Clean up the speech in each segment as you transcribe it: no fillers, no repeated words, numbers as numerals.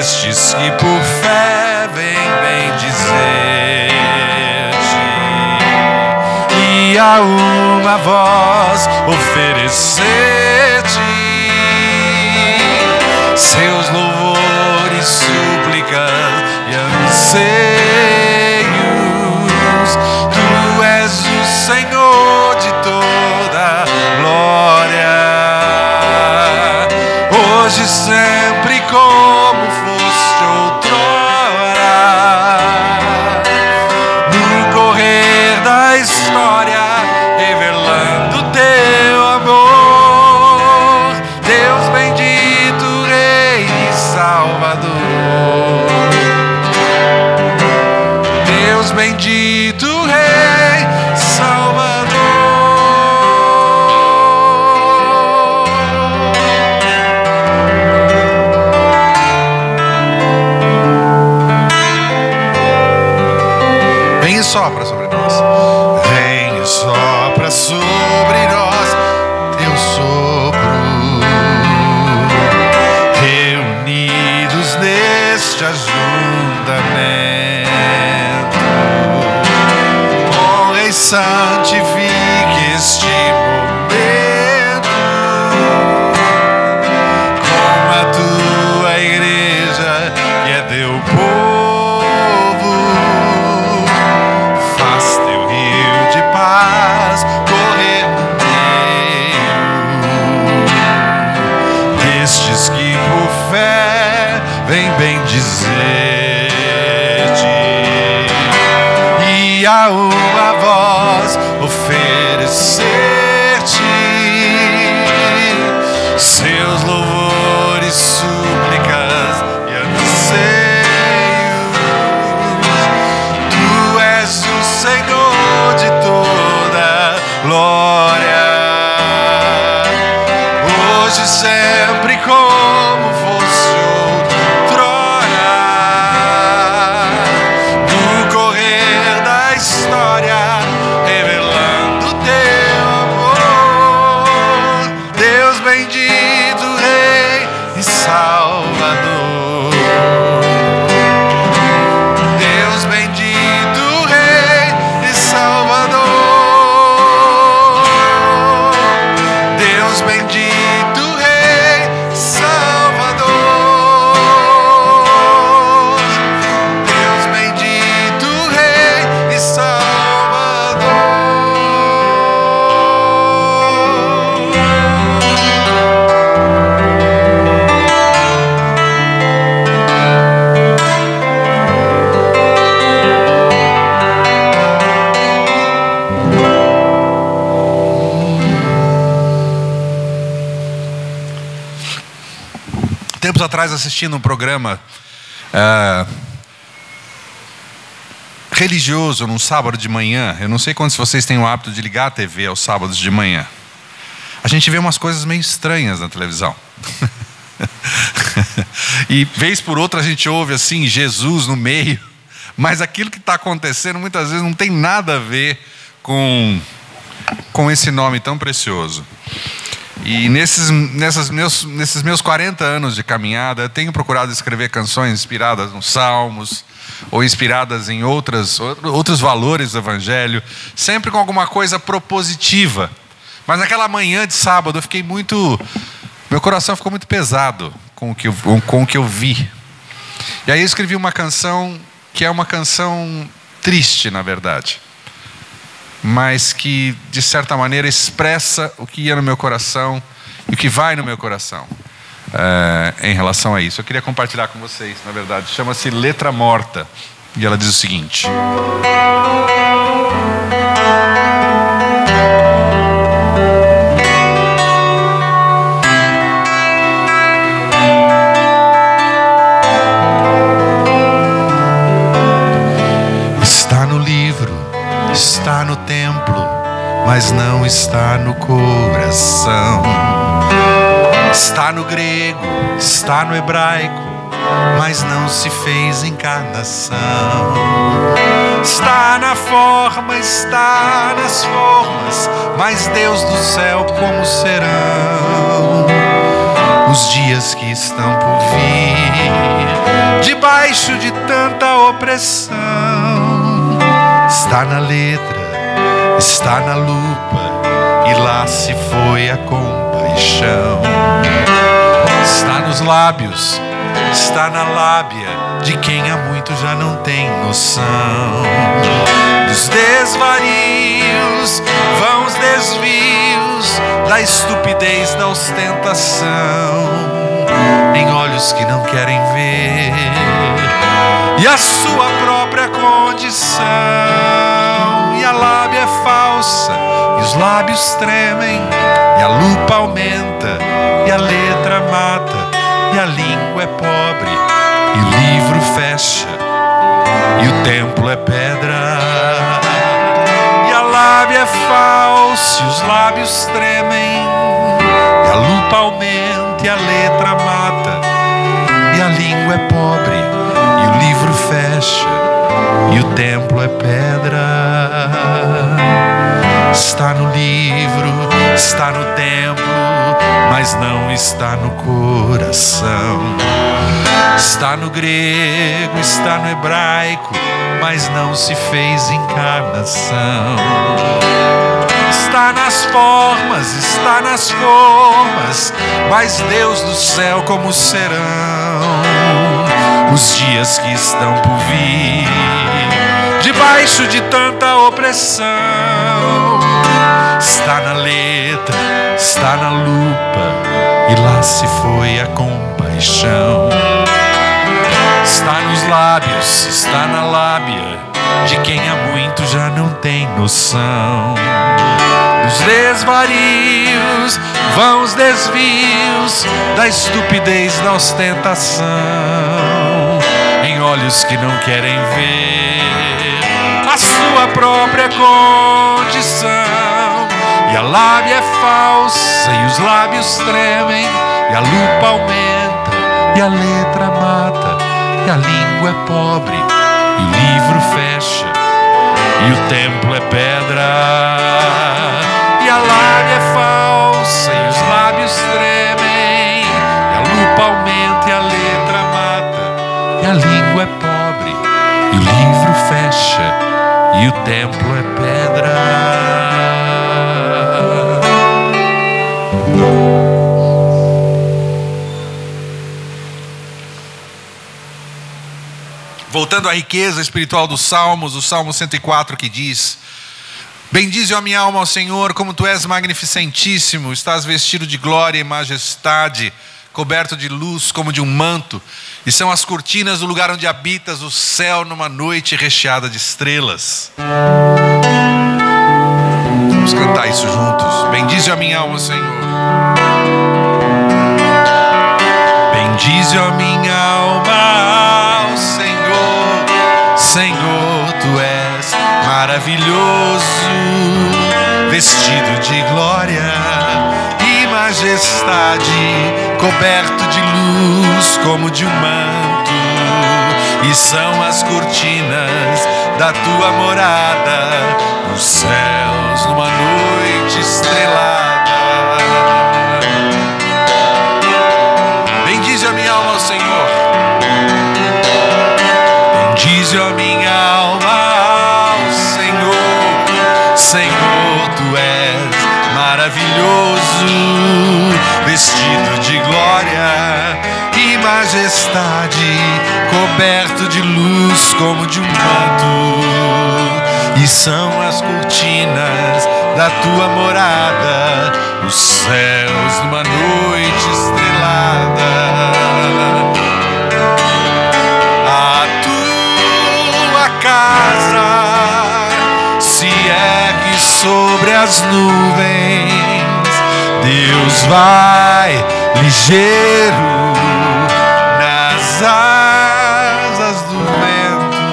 destes que por fé vem bendizer-te e a uma voz oferecer-te seus louvores, súplicas e anseios. Tu és o Senhor de toda glória, hoje e sempre como foste outrora. No correr da história, revelando teu amor, Deus bendito, Rei e Salvador. Deus bendito, Rei, Salvador. Vem e sopra sobre nós. Vem e sopra sobre nós teu sopro. Reunidos neste ajuntamento, honra e santifique este momento com a tua igreja que é teu povo. Faz teu rio de paz correr no meio destes que por fé vem bendizer-te e a uma voz oferecer-te seus louvores, súplicas e anseios. Tu és o Senhor de toda glória, hoje e sempre como fosse outrora. No correr da história, revelando teu amor, Deus bendito, Rei e Salvador. Deus bendito, Rei e Salvador. Deus bendito, Rei e Salvador. Deus bendito, Rei e Salvador. Tempos atrás, assistindo um programa religioso num sábado de manhã. Eu não sei quantos de vocês têm o hábito de ligar a TV aos sábados de manhã. A gente vê umas coisas meio estranhas na televisão. E vez por outra a gente ouve assim, Jesus no meio. Mas aquilo que está acontecendo muitas vezes não tem nada a ver com esse nome tão precioso. E nesses meus 40 anos de caminhada, eu tenho procurado escrever canções inspiradas nos Salmos, ou inspiradas em outros valores do Evangelho, sempre com alguma coisa propositiva. Mas naquela manhã de sábado, meu coração ficou muito pesado com o que eu vi. E aí eu escrevi uma canção que é uma canção triste, na verdade, mas que, de certa maneira, expressa o que ia no meu coração e o que vai no meu coração em relação a isso. Eu queria compartilhar com vocês, na verdade. Chama-se Letra Morta. E ela diz o seguinte: está no livro, está no templo, mas não está no coração. Está no grego, está no hebraico, mas não se fez encarnação. Está na forma, está nas formas, mas Deus do céu, como serão os dias que estão por vir? debaixo de tanta opressão. Está na letra, está na lupa, e lá se foi a compaixão. Está nos lábios, está na lábia de quem há muito já não tem noção. Dos desvarios vão os desvios, da estupidez da ostentação, em olhos que não querem ver, e a sua própria condição. E a lábia é falsa, e os lábios tremem, e a lupa aumenta, e a letra mata, e a língua é pobre, e o livro fecha, e o templo é pedra. E a lábia é falsa, e os lábios tremem, e a lupa aumenta, e a letra mata, e a língua é pobre, e o livro fecha, e o templo é pedra. Está no livro, está no templo, mas não está no coração. Está no grego, está no hebraico, mas não se fez encarnação. Está nas formas, mas Deus do céu como serão os dias que estão por vir, debaixo de tanta opressão. Está na letra, está na lupa, e lá se foi a compaixão. Está nos lábios, está na lábia de quem há muito já não tem noção. Dos desvarios vão os desvios, da estupidez da ostentação, em olhos que não querem ver a sua própria condição. E a lábia é falsa, e os lábios tremem, e a lupa aumenta, e a letra mata, e a língua é pobre, e o livro fecha, e o templo é pedra. E a lábia é falsa, e os lábios tremem, e a lupa aumenta, e a letra mata, e a língua é pobre, e o livro fecha, e o templo é pedra. Voltando à riqueza espiritual dos Salmos, o Salmo 104 que diz: bendize, ó minha alma, ao Senhor, como tu és magnificentíssimo, estás vestido de glória e majestade, coberto de luz como de um manto, e são as cortinas do lugar onde habitas, o céu numa noite recheada de estrelas. Vamos cantar isso juntos. Bendize, ó minha alma, Senhor. Bendize, ó minha alma, ao Senhor. Senhor, tu és maravilhoso, vestido de glória e majestade, coberto de luz como de um manto, e são as cortinas da tua morada, nos céus numa noite estrelada. Bendize a minha alma ao Senhor. Bendize a minha alma ao Senhor. Senhor, tu és maravilhoso, vestido de glória e majestade, coberto de luz como de um manto, e são as cortinas da tua morada, os céus numa noite estrelada. A tua casa se ergue sobre as nuvens, Deus vai ligeiro nas asas do vento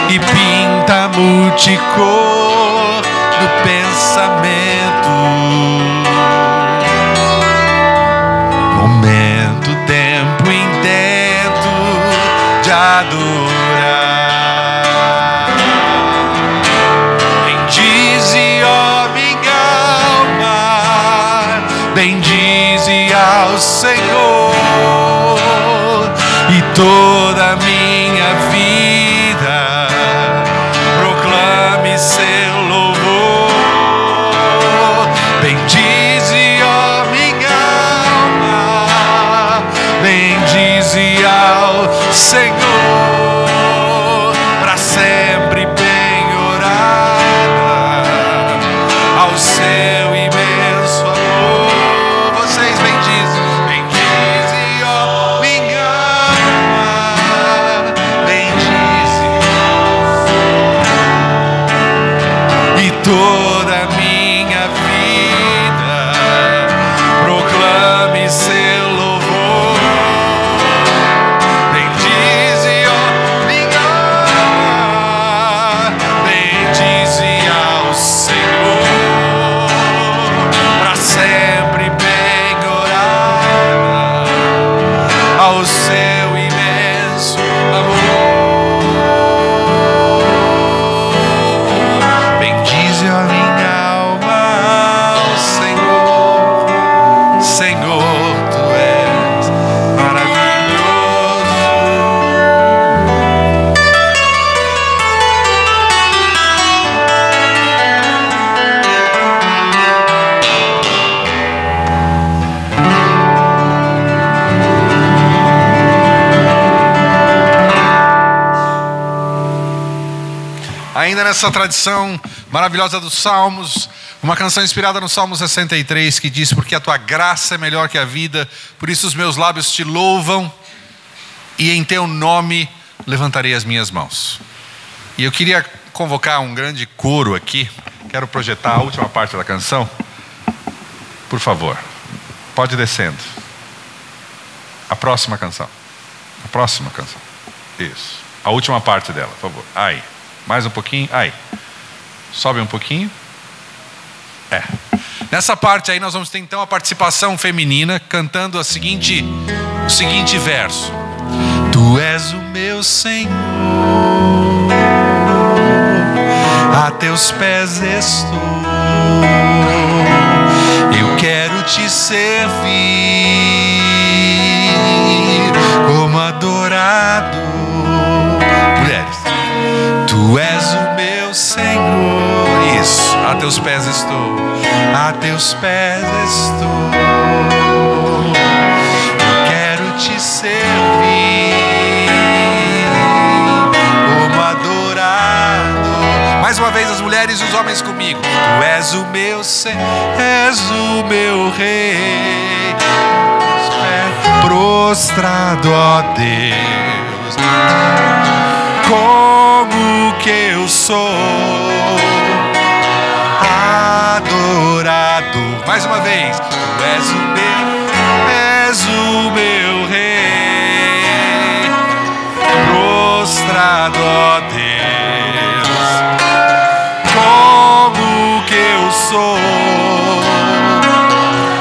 e pinta multicor no pensamento. Momento, tempo intento de adorar. Bendize, ó minha alma, bendize ao Senhor, e toda a minha vida proclame seu louvor. Bendize, ó minha alma, bendize ao Senhor, para sempre penhorada ao seu imenso amor. Vocês bendizem, bendize, ó minha alma, bendize, e toda a minha vida proclame seu louvor. Bendize, ó minha alma, bendize ao Senhor, para sempre penhorada ao seu imenso amor. Bendize, ó minha alma, ao Senhor. Senhor, tu és maravilhoso. Ainda nessa tradição maravilhosa dos Salmos, uma canção inspirada no Salmo 63 que diz: porque a tua graça é melhor que a vida, por isso os meus lábios te louvam e em teu nome levantarei as minhas mãos. E eu queria convocar um grande coro aqui. Quero projetar a última parte da canção. Por favor, pode ir descendo. A próxima canção. A próxima canção. Isso. A última parte dela, por favor. Aí. Mais um pouquinho. Aí. Sobe um pouquinho. Nessa parte aí nós vamos ter então a participação feminina cantando o seguinte verso: Tu és o meu Senhor, a teus pés estou, eu quero te servir como adorado. Mulheres, tu és o meu Senhor, isso, a teus pés estou, a teus pés estou, eu quero te servir como adorado. Mais uma vez as mulheres e os homens comigo. Tu és o meu Senhor, és o meu Rei, prostrado, ó Deus, como que eu sou adorado. Mais uma vez. Tu és o meu Rei, prostrado, ó Deus, como que eu sou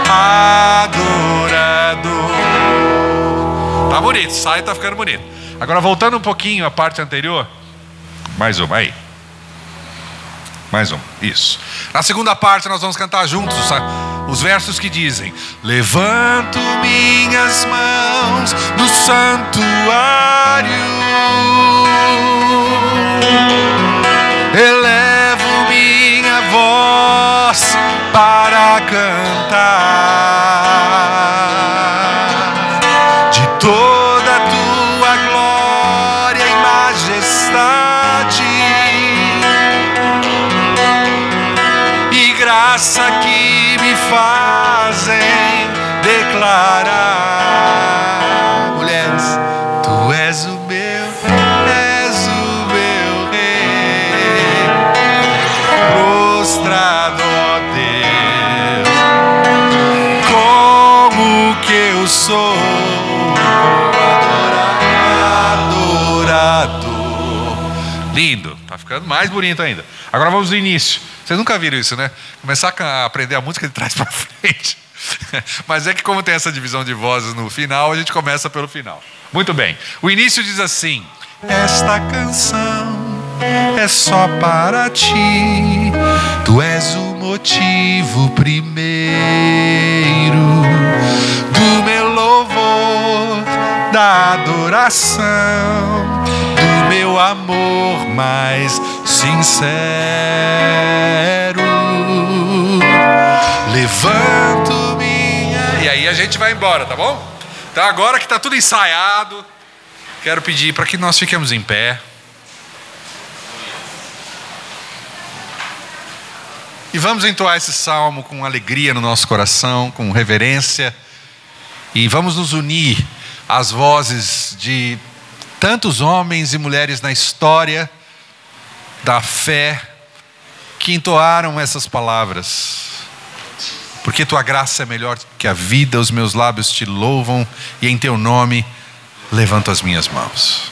adorado. Tá bonito, sai, tá ficando bonito. Agora voltando um pouquinho à parte anterior. Mais uma, aí. Mais um, isso. Na segunda parte nós vamos cantar juntos os versos que dizem: levanto minhas mãos no santuário, elevo minha voz para cantar de toda a tua glória e majestade e graça que me fazem declarar. Mulheres, tu és o meu Rei, prostrado, ó Deus, como que eu sou adorado. Lindo, tá ficando mais bonito ainda. Agora vamos do início. Vocês nunca viram isso, né? Começar a aprender a música de trás para frente. Mas é que como tem essa divisão de vozes no final, a gente começa pelo final. Muito bem. O início diz assim: esta canção é só para ti, tu és o motivo primeiro do meu louvor, da adoração, do meu amor mais sincero. Levanto minha... E aí a gente vai embora, tá bom? Então agora que está tudo ensaiado, quero pedir para que nós fiquemos em pé. E vamos entoar esse salmo com alegria no nosso coração, com reverência. E vamos nos unir às vozes de tantos homens e mulheres na história da fé que entoaram essas palavras. Porque tua graça é melhor que a vida, os meus lábios te louvam e em teu nome levanto as minhas mãos.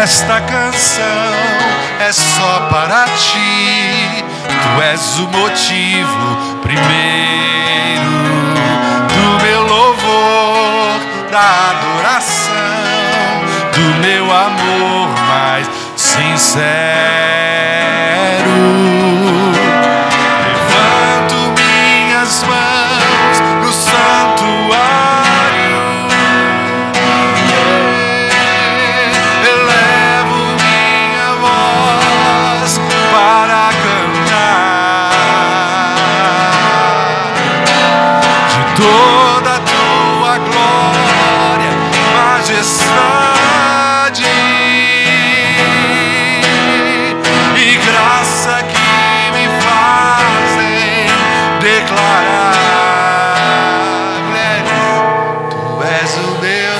Esta canção é só para ti, tu és o motivo primeiro do meu louvor, da adoração, do meu amor mais sincero. Levanto minhas mãos no santuário, toda a tua glória, majestade e graça que me fazem declarar: tu és o meu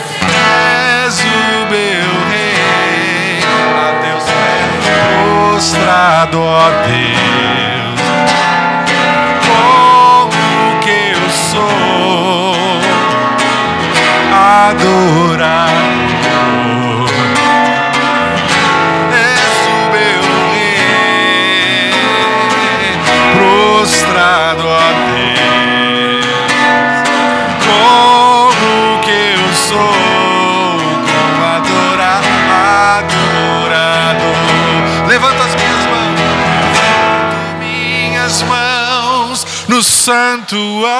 rei, a Deus prostrado, ó Deus. Adorador, és o meu rei, prostrado a Deus. Como que eu sou, como adorador. Levanta as minhas mãos no santuário.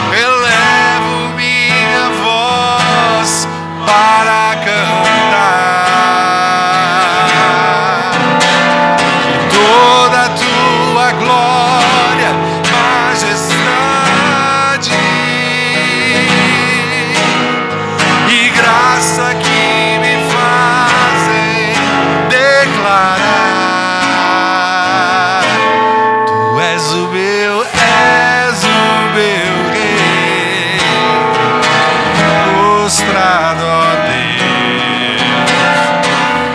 Elevo minha voz para cantar toda a tua glória, majestade e graça que me fazem declarar: tu és o meu rei, prostrado, ó Deus.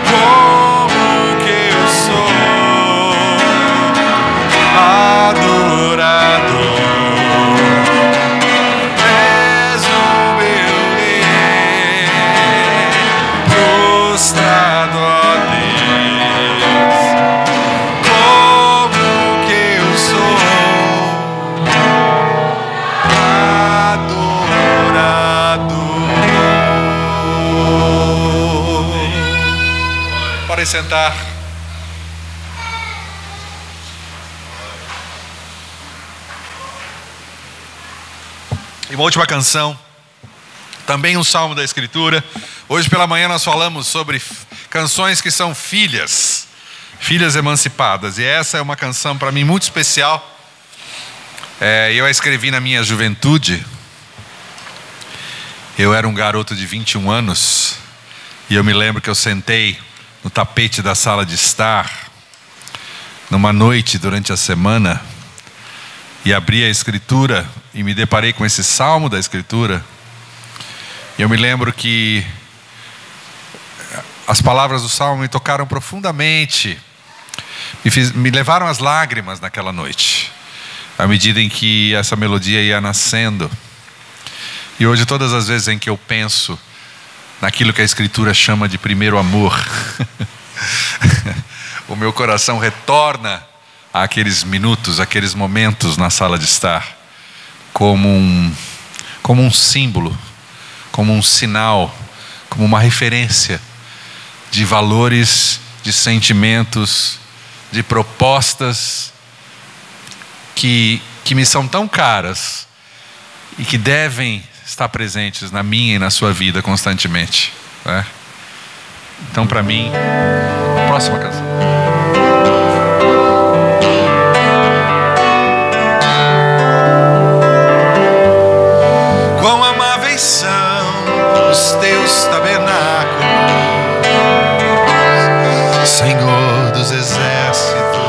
Como que eu sou adorador, és o meu rei, prostrado, ó Deus. Como que eu sou adorador. Podem sentar. E uma última canção, também um salmo da Escritura. Hoje pela manhã nós falamos sobre canções que são filhas emancipadas. E essa é uma canção para mim muito especial. Eu a escrevi na minha juventude. Eu era um garoto de 21 anos. E eu me lembro que eu sentei no tapete da sala de estar, numa noite durante a semana, e abri a Escritura e me deparei com esse salmo da Escritura. E eu me lembro que as palavras do salmo me tocaram profundamente, me levaram às lágrimas naquela noite, à medida em que essa melodia ia nascendo. E hoje, todas as vezes em que eu penso naquilo que a Escritura chama de primeiro amor, o meu coração retorna àqueles minutos, àqueles momentos na sala de estar, como como um símbolo, como um sinal, como uma referência de valores, de sentimentos, de propostas que me são tão caras e que devem estar presentes na minha e na sua vida constantemente, né? Então, para mim, próxima canção. Quão amáveis são os teus tabernáculos, Senhor dos exércitos.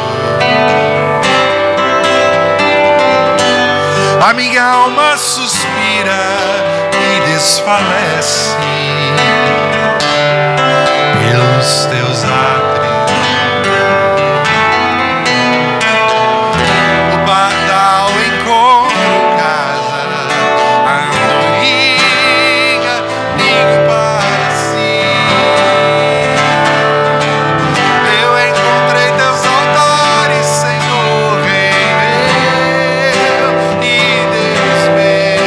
A minha alma suspira e desfalece pelos teus átrios. O pardal encontra casa, a andorinha ninho para si. Eu encontrei teus altares, Senhor, Rei meu e Deus meu.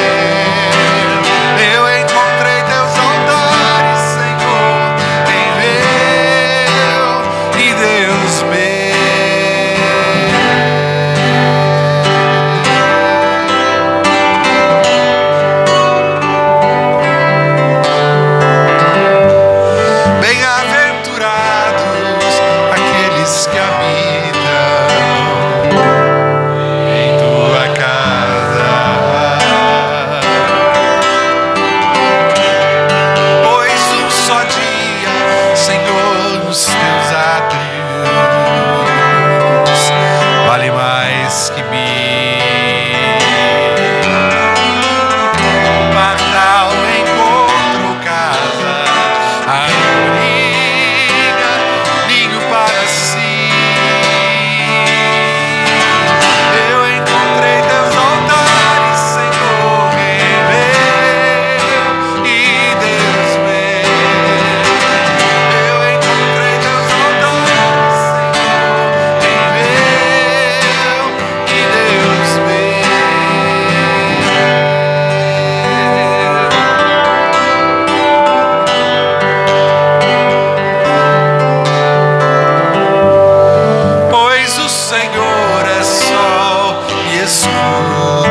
Eu encontrei teus altares, Senhor, Rei meu e Deus meu. Bem-aventurados aqueles que habitam em tua casa, pois um só dia, Senhor, nos teus átrios vale mais que mil. O pardal encontrou casa, a andorinha ninho para si. Eu encontrei teus altares, Senhor, Rei meu e Deus meu. Eu encontrei teus altares, Senhor, Rei meu e Deus meu. Pois o Senhor é sol e escudo,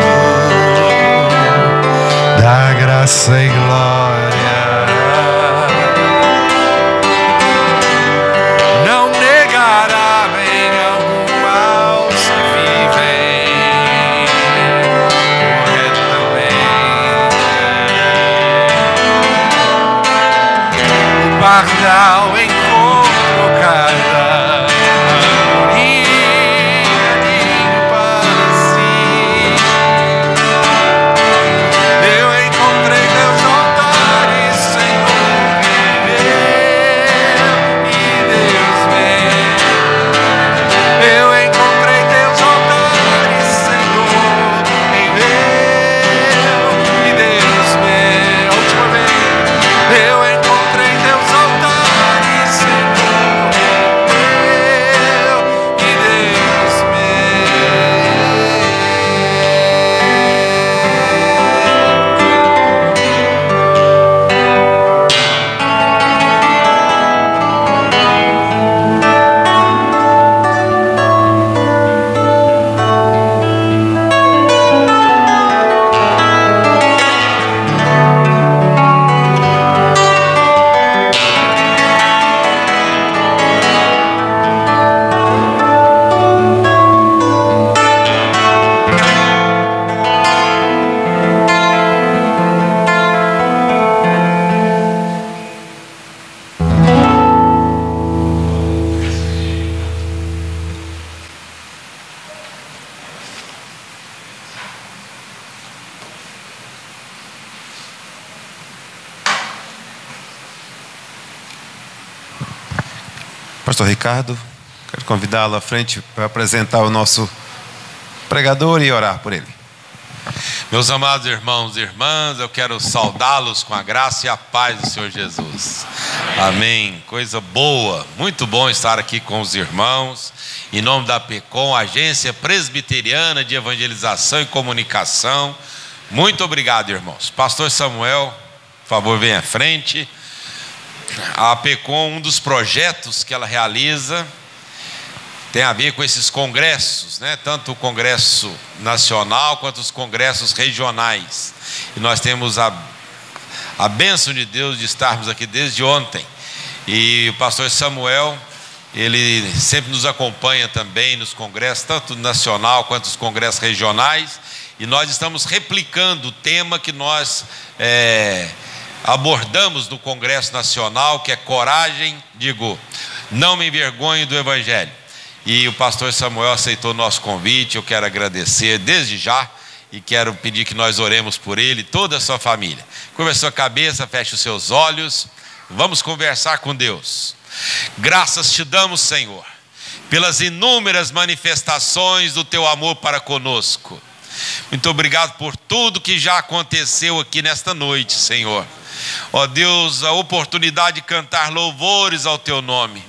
da graça e glória. Não negará bem algum aos que vivem corretamente. O pardal encontrou casa, a andorinha ninho para si. Eu encontrei teus altares, Senhor, Rei meu e Deus meu. Eu encontrei teus altares, Senhor, Rei meu e Deus meu. A última vez. Eu encontrei teus altares, Senhor, Rei meu e Deus meu. Pastor Ricardo, quero convidá-lo à frente para apresentar o nosso pregador e orar por ele. Meus amados irmãos e irmãs, eu quero saudá-los com a graça e a paz do Senhor Jesus. Amém. Coisa boa, muito bom estar aqui com os irmãos. Em nome da PECOM, Agência Presbiteriana de Evangelização e Comunicação, Muito obrigado, irmãos. Pastor Samuel, por favor, venha à frente. A APECOM, um dos projetos que ela realiza tem a ver com esses congressos, né? Tanto o congresso nacional quanto os congressos regionais. E nós temos a bênção de Deus de estarmos aqui desde ontem. E o pastor Samuel, ele sempre nos acompanha também nos congressos, tanto nacional quanto os congressos regionais. E nós estamos replicando o tema que nós abordamos no Congresso Nacional, que é coragem, não me envergonhe do Evangelho. E o pastor Samuel aceitou o nosso convite. Eu quero agradecer desde já e quero pedir que nós oremos por ele e toda a sua família. Curva a sua cabeça, feche os seus olhos, vamos conversar com Deus. Graças te damos, Senhor, pelas inúmeras manifestações do teu amor para conosco. Muito obrigado por tudo que já aconteceu aqui nesta noite, Senhor. Ó Deus, a oportunidade de cantar louvores ao teu nome.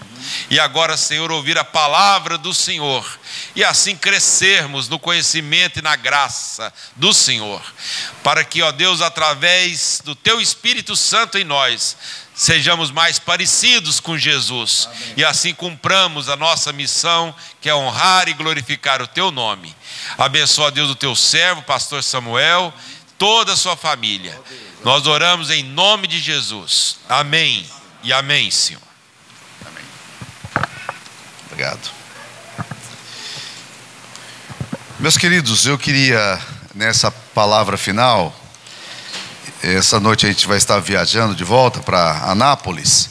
E agora, Senhor, ouvir a palavra do Senhor e assim crescermos no conhecimento e na graça do Senhor, para que, ó Deus, através do teu Espírito Santo em nós, sejamos mais parecidos com Jesus. Amém. E assim cumpramos a nossa missão, que é honrar e glorificar o teu nome. Abençoa, Deus, o teu servo, pastor Samuel, toda a sua família. Nós oramos em nome de Jesus. Amém e amém, Senhor. Amém. Obrigado. Meus queridos, eu queria, nessa palavra final, essa noite a gente vai estar viajando de volta para Anápolis,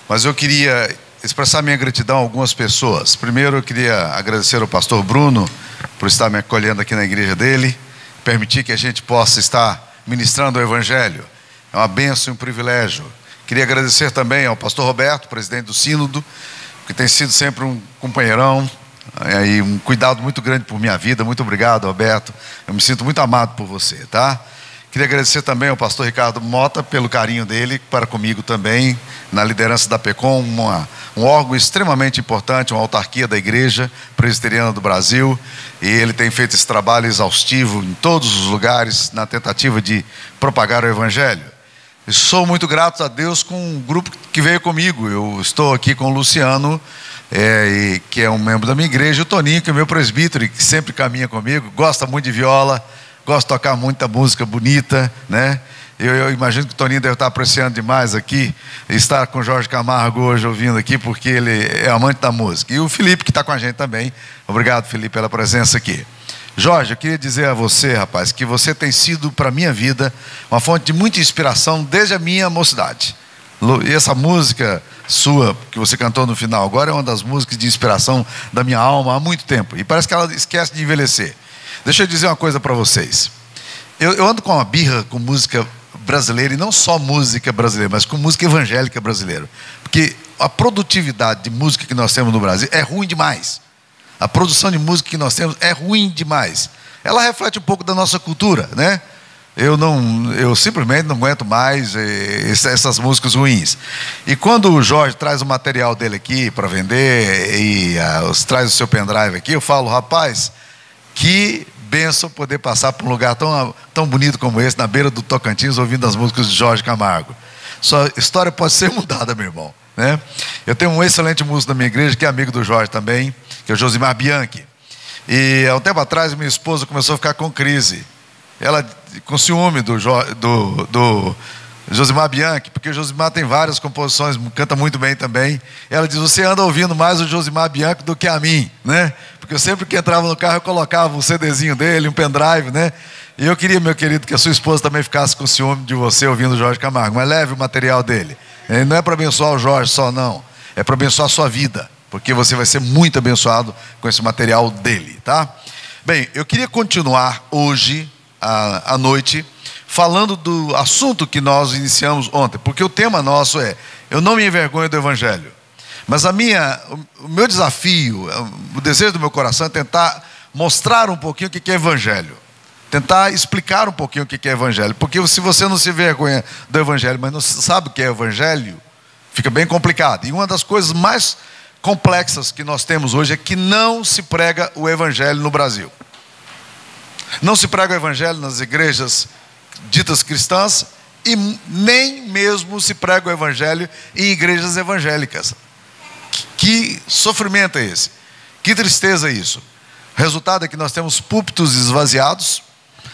mas eu queria expressar minha gratidão a algumas pessoas. Primeiro, eu queria agradecer ao pastor Bruno por estar me acolhendo aqui na igreja dele, permitir que a gente possa estar ministrando o Evangelho. É uma bênção e um privilégio. Queria agradecer também ao pastor Roberto, presidente do Sínodo, que tem sido sempre um companheirão, e um cuidado muito grande por minha vida. Muito obrigado, Roberto. Eu me sinto muito amado por você, tá? Queria agradecer também ao pastor Ricardo Mota pelo carinho dele para comigo também, na liderança da APECOM, um órgão extremamente importante, uma autarquia da Igreja Presbiteriana do Brasil, e ele tem feito esse trabalho exaustivo em todos os lugares, na tentativa de propagar o Evangelho. E sou muito grato a Deus com um grupo que veio comigo. Eu estou aqui com o Luciano, que é um membro da minha igreja, o Toninho, que é meu presbítero e que sempre caminha comigo, gosta muito de viola, gosta de tocar muita música bonita, né? Eu imagino que o Toninho deve estar apreciando demais aqui, estar com o Jorge Camargo hoje ouvindo aqui, porque ele é amante da música. E o Felipe, que está com a gente também. Obrigado, Felipe, pela presença aqui. Jorge, eu queria dizer a você, rapaz, que você tem sido para a minha vida uma fonte de muita inspiração desde a minha mocidade. E essa música sua, que você cantou no final agora, é uma das músicas de inspiração da minha alma há muito tempo. E parece que ela esquece de envelhecer. Deixa eu dizer uma coisa para vocês. Eu ando com uma birra com música brasileira, e não só música brasileira, mas com música evangélica brasileira. Porque a produtividade de música que nós temos no Brasil é ruim demais. A produção de música que nós temos é ruim demais. Ela reflete um pouco da nossa cultura, né? Eu simplesmente não aguento mais essas músicas ruins. E quando o Jorge traz o material dele aqui para vender e traz o seu pendrive aqui, eu falo, rapaz, que bênção poder passar por um lugar tão bonito como esse, na beira do Tocantins, ouvindo as músicas de Jorge Camargo. Sua história pode ser mudada, meu irmão, né? Eu tenho um excelente músico da minha igreja, que é amigo do Jorge também, que é o Josimar Bianchi. E há um tempo atrás minha esposa começou a ficar com crise. Ela com ciúme do Josimar Bianchi, porque o Josimar tem várias composições, canta muito bem também. Ela diz, você anda ouvindo mais o Josimar Bianchi do que a mim, né? Porque eu sempre que entrava no carro eu colocava um CDzinho dele, um pendrive, né? E eu queria, meu querido, que a sua esposa também ficasse com ciúme de você ouvindo o Jorge Camargo, mas leve o material dele. Não é para abençoar o Jorge só, não. É para abençoar a sua vida, porque você vai ser muito abençoado com esse material dele, tá? Bem, eu queria continuar hoje, à noite, falando do assunto que nós iniciamos ontem, porque o tema nosso é, eu não me envergonho do Evangelho. Mas o meu desafio, o desejo do meu coração é tentar mostrar um pouquinho o que é Evangelho. Tentar explicar um pouquinho o que é Evangelho. Porque se você não se envergonha do Evangelho, mas não sabe o que é Evangelho, fica bem complicado. E uma das coisas mais complexas que nós temos hoje é que não se prega o Evangelho no Brasil. Não se prega o evangelho nas igrejas ditas cristãs e nem mesmo se prega o evangelho em igrejas evangélicas. Que sofrimento é esse? Que tristeza é isso? O resultado é que nós temos púlpitos esvaziados,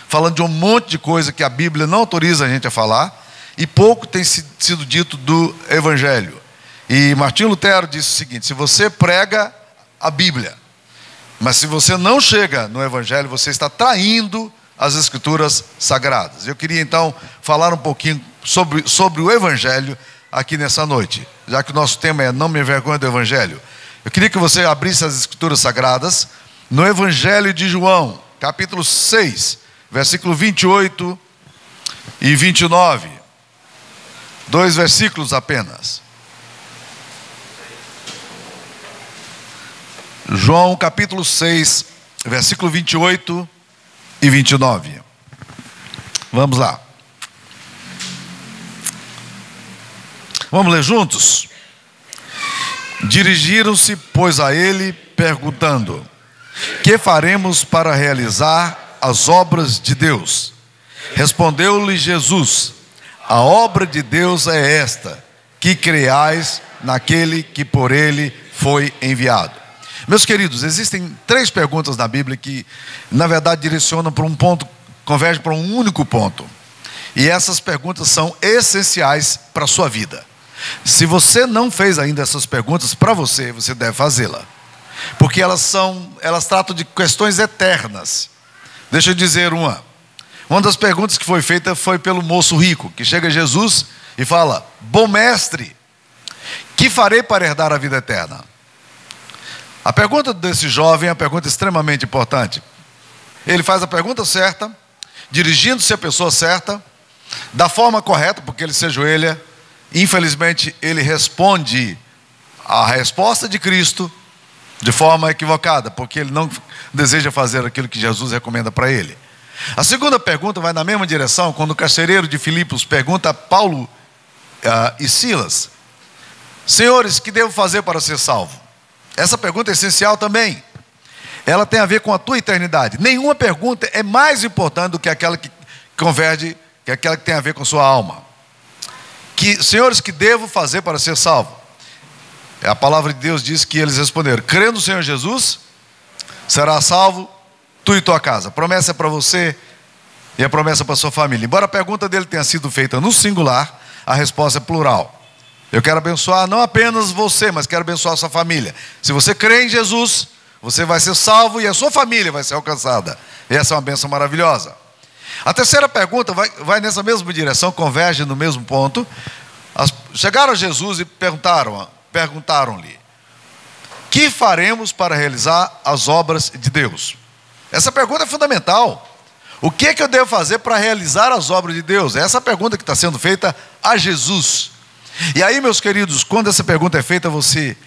falando de um monte de coisa que a Bíblia não autoriza a gente a falar, e pouco tem sido dito do evangelho. E Martinho Lutero disse o seguinte: se você prega a Bíblia, mas se você não chega no evangelho, você está traindo as escrituras sagradas. Eu queria então falar um pouquinho sobre o evangelho aqui nessa noite, já que o nosso tema é não me envergonhe do evangelho. Eu queria que você abrisse as escrituras sagradas no Evangelho de João, capítulo 6, versículo 28 e 29. 2 versículos apenas. João capítulo 6, versículo 28 e 29. Vamos lá. Vamos ler juntos? Dirigiram-se, pois, a ele, perguntando: que faremos para realizar as obras de Deus? Respondeu-lhe Jesus: a obra de Deus é esta, que creiais naquele que por ele foi enviado. Meus queridos, existem 3 perguntas na Bíblia que, na verdade, direcionam para um ponto, convergem para um único ponto. E essas perguntas são essenciais para a sua vida. Se você não fez ainda essas perguntas para você, você deve fazê-la. Porque elas tratam de questões eternas. Deixa eu dizer uma. Uma das perguntas que foi feita foi pelo moço rico, que chega a Jesus e fala: bom mestre, que farei para herdar a vida eterna? A pergunta desse jovem é uma pergunta extremamente importante. Ele faz a pergunta certa, dirigindo-se à pessoa certa, da forma correta, porque ele se ajoelha. Infelizmente, ele responde a resposta de Cristo de forma equivocada, porque ele não deseja fazer aquilo que Jesus recomenda para ele. A segunda pergunta vai na mesma direção, quando o carcereiro de Filipos pergunta a Paulo e Silas: senhores, que devo fazer para ser salvo? Essa pergunta é essencial também. Ela tem a ver com a tua eternidade. Nenhuma pergunta é mais importante do que aquela que converge, que aquela que tem a ver com sua alma. Senhores, que devo fazer para ser salvo? A palavra de Deus diz que eles responderam: crendo no Senhor Jesus, será salvo tu e tua casa. A promessa é para você e a promessa é para sua família. Embora a pergunta dele tenha sido feita no singular, a resposta é plural. Eu quero abençoar não apenas você, mas quero abençoar a sua família. Se você crê em Jesus, você vai ser salvo e a sua família vai ser alcançada. Essa é uma bênção maravilhosa. A terceira pergunta vai nessa mesma direção, converge no mesmo ponto. Chegaram a Jesus e perguntaram-lhe: que faremos para realizar as obras de Deus? Essa pergunta é fundamental. O que eu devo fazer para realizar as obras de Deus? Essa é a pergunta que está sendo feita a Jesus. E aí, meus queridos, quando essa pergunta é feita, você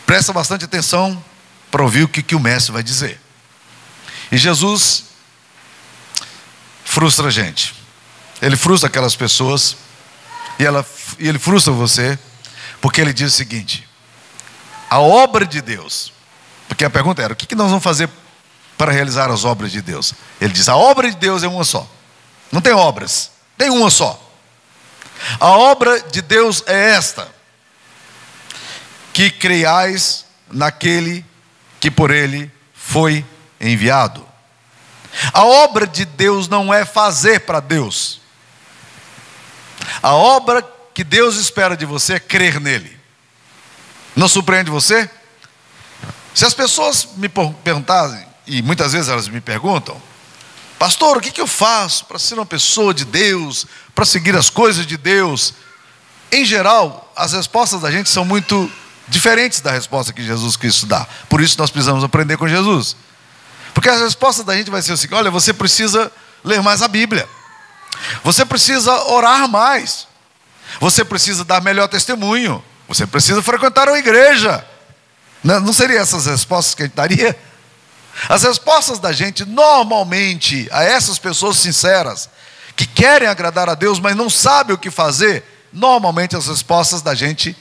presta bastante atenção para ouvir o que o mestre vai dizer. E Jesus frustra a gente. Ele frustra aquelas pessoas e ele frustra você, porque ele diz o seguinte: a obra de Deus. Porque a pergunta era: o que nós vamos fazer para realizar as obras de Deus? Ele diz: a obra de Deus é uma só. Não tem obras, tem uma só. A obra de Deus é esta: que creiais naquele que por ele foi enviado. A obra de Deus não é fazer para Deus. A obra que Deus espera de você é crer nele. Não surpreende você? Se as pessoas me perguntarem, e muitas vezes elas me perguntam: pastor, o que eu faço para ser uma pessoa de Deus, para seguir as coisas de Deus? Em geral, as respostas da gente são muito diferentes da resposta que Jesus Cristo dá. Por isso nós precisamos aprender com Jesus. Porque a resposta da gente vai ser assim: olha, você precisa ler mais a Bíblia. Você precisa orar mais. Você precisa dar melhor testemunho. Você precisa frequentar uma igreja. Não seriam essas respostas que a gente daria? As respostas da gente, normalmente, a essas pessoas sinceras, que querem agradar a Deus, mas não sabem o que fazer, normalmente as respostas da gente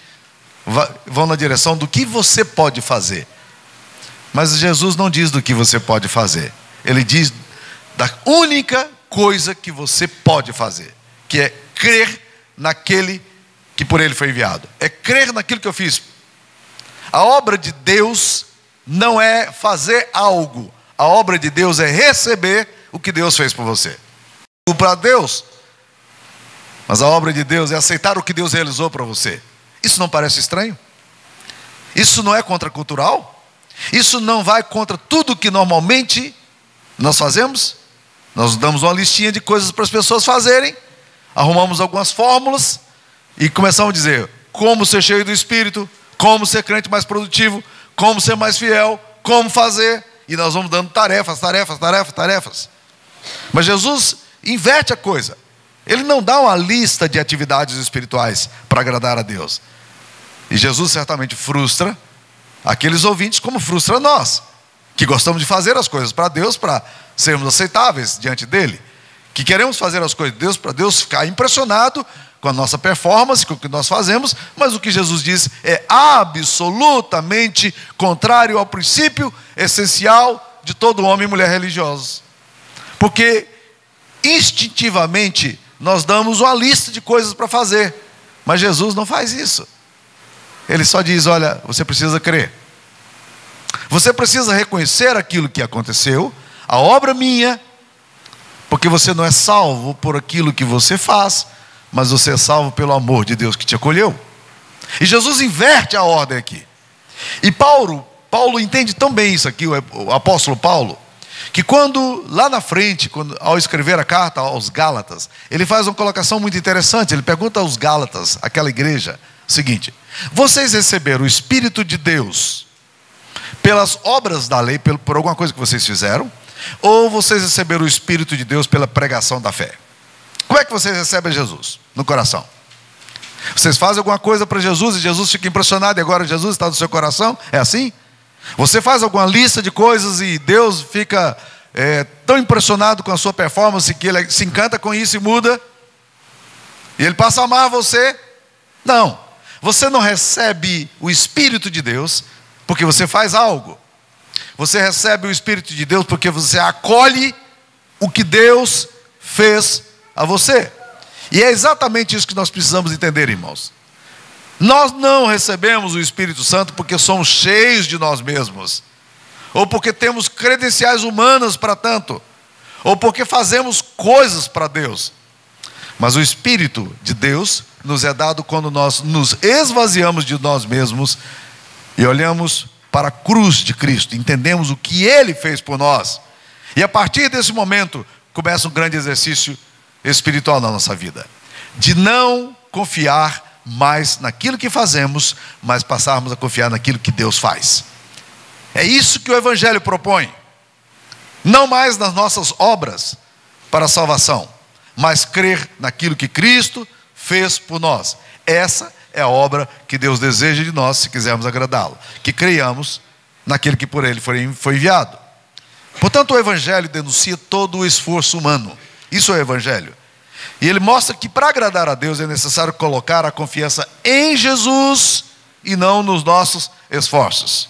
vão na direção do que você pode fazer. Mas Jesus não diz do que você pode fazer. Ele diz da única coisa que você pode fazer, que é crer naquele que por ele foi enviado. É crer naquilo que eu fiz. A obra de Deus não é fazer algo. A obra de Deus é receber o que Deus fez por você. Para Deus. Mas a obra de Deus é aceitar o que Deus realizou para você. Isso não parece estranho? Isso não é contracultural? Isso não vai contra tudo que normalmente nós fazemos? Nós damos uma listinha de coisas para as pessoas fazerem, arrumamos algumas fórmulas e começamos a dizer como ser cheio do Espírito, como ser crente mais produtivo, como ser mais fiel, como fazer, e nós vamos dando tarefas. Mas Jesus inverte a coisa. Ele não dá uma lista de atividades espirituais para agradar a Deus. E Jesus certamente frustra aqueles ouvintes como frustra nós, que gostamos de fazer as coisas para Deus, para sermos aceitáveis diante dele, que queremos fazer as coisas de Deus para Deus ficar impressionado com a nossa performance, com o que nós fazemos, mas o que Jesus diz é absolutamente contrário ao princípio essencial de todo homem e mulher religiosos. Porque instintivamente nós damos uma lista de coisas para fazer, mas Jesus não faz isso. Ele só diz: olha, você precisa crer. Você precisa reconhecer aquilo que aconteceu, a obra minha, porque você não é salvo por aquilo que você faz, mas você é salvo pelo amor de Deus que te acolheu. E Jesus inverte a ordem aqui. E Paulo entende tão bem isso aqui, o apóstolo Paulo, que quando, lá na frente, ao escrever a carta aos Gálatas, ele faz uma colocação muito interessante. Ele pergunta aos Gálatas, aquela igreja, o seguinte: vocês receberam o Espírito de Deus pelas obras da lei, por alguma coisa que vocês fizeram, ou vocês receberam o Espírito de Deus pela pregação da fé? Como é que vocês recebem Jesus? No coração. Vocês fazem alguma coisa para Jesus e Jesus fica impressionado e agora Jesus está no seu coração? É assim? Você faz alguma lista de coisas e Deus fica tão impressionado com a sua performance que ele se encanta com isso e muda? E ele passa a amar você? Não. Você não recebe o Espírito de Deus porque você faz algo. Você recebe o Espírito de Deus porque você acolhe o que Deus fez a você. E é exatamente isso que nós precisamos entender, irmãos. Nós não recebemos o Espírito Santo porque somos cheios de nós mesmos, ou porque temos credenciais humanas para tanto, ou porque fazemos coisas para Deus. Mas o Espírito de Deus nos é dado quando nós nos esvaziamos de nós mesmos e olhamos para a cruz de Cristo, entendemos o que Ele fez por nós. E a partir desse momento começa um grande exercício espiritual na nossa vida, de não confiar mais naquilo que fazemos, mas passarmos a confiar naquilo que Deus faz. É isso que o Evangelho propõe. Não mais nas nossas obras para a salvação, mas crer naquilo que Cristo fez por nós. Essa é a obra que Deus deseja de nós, se quisermos agradá-lo, que creiamos naquele que por Ele foi enviado. Portanto, o Evangelho denuncia todo o esforço humano. Isso é o Evangelho. E ele mostra que para agradar a Deus é necessário colocar a confiança em Jesus e não nos nossos esforços.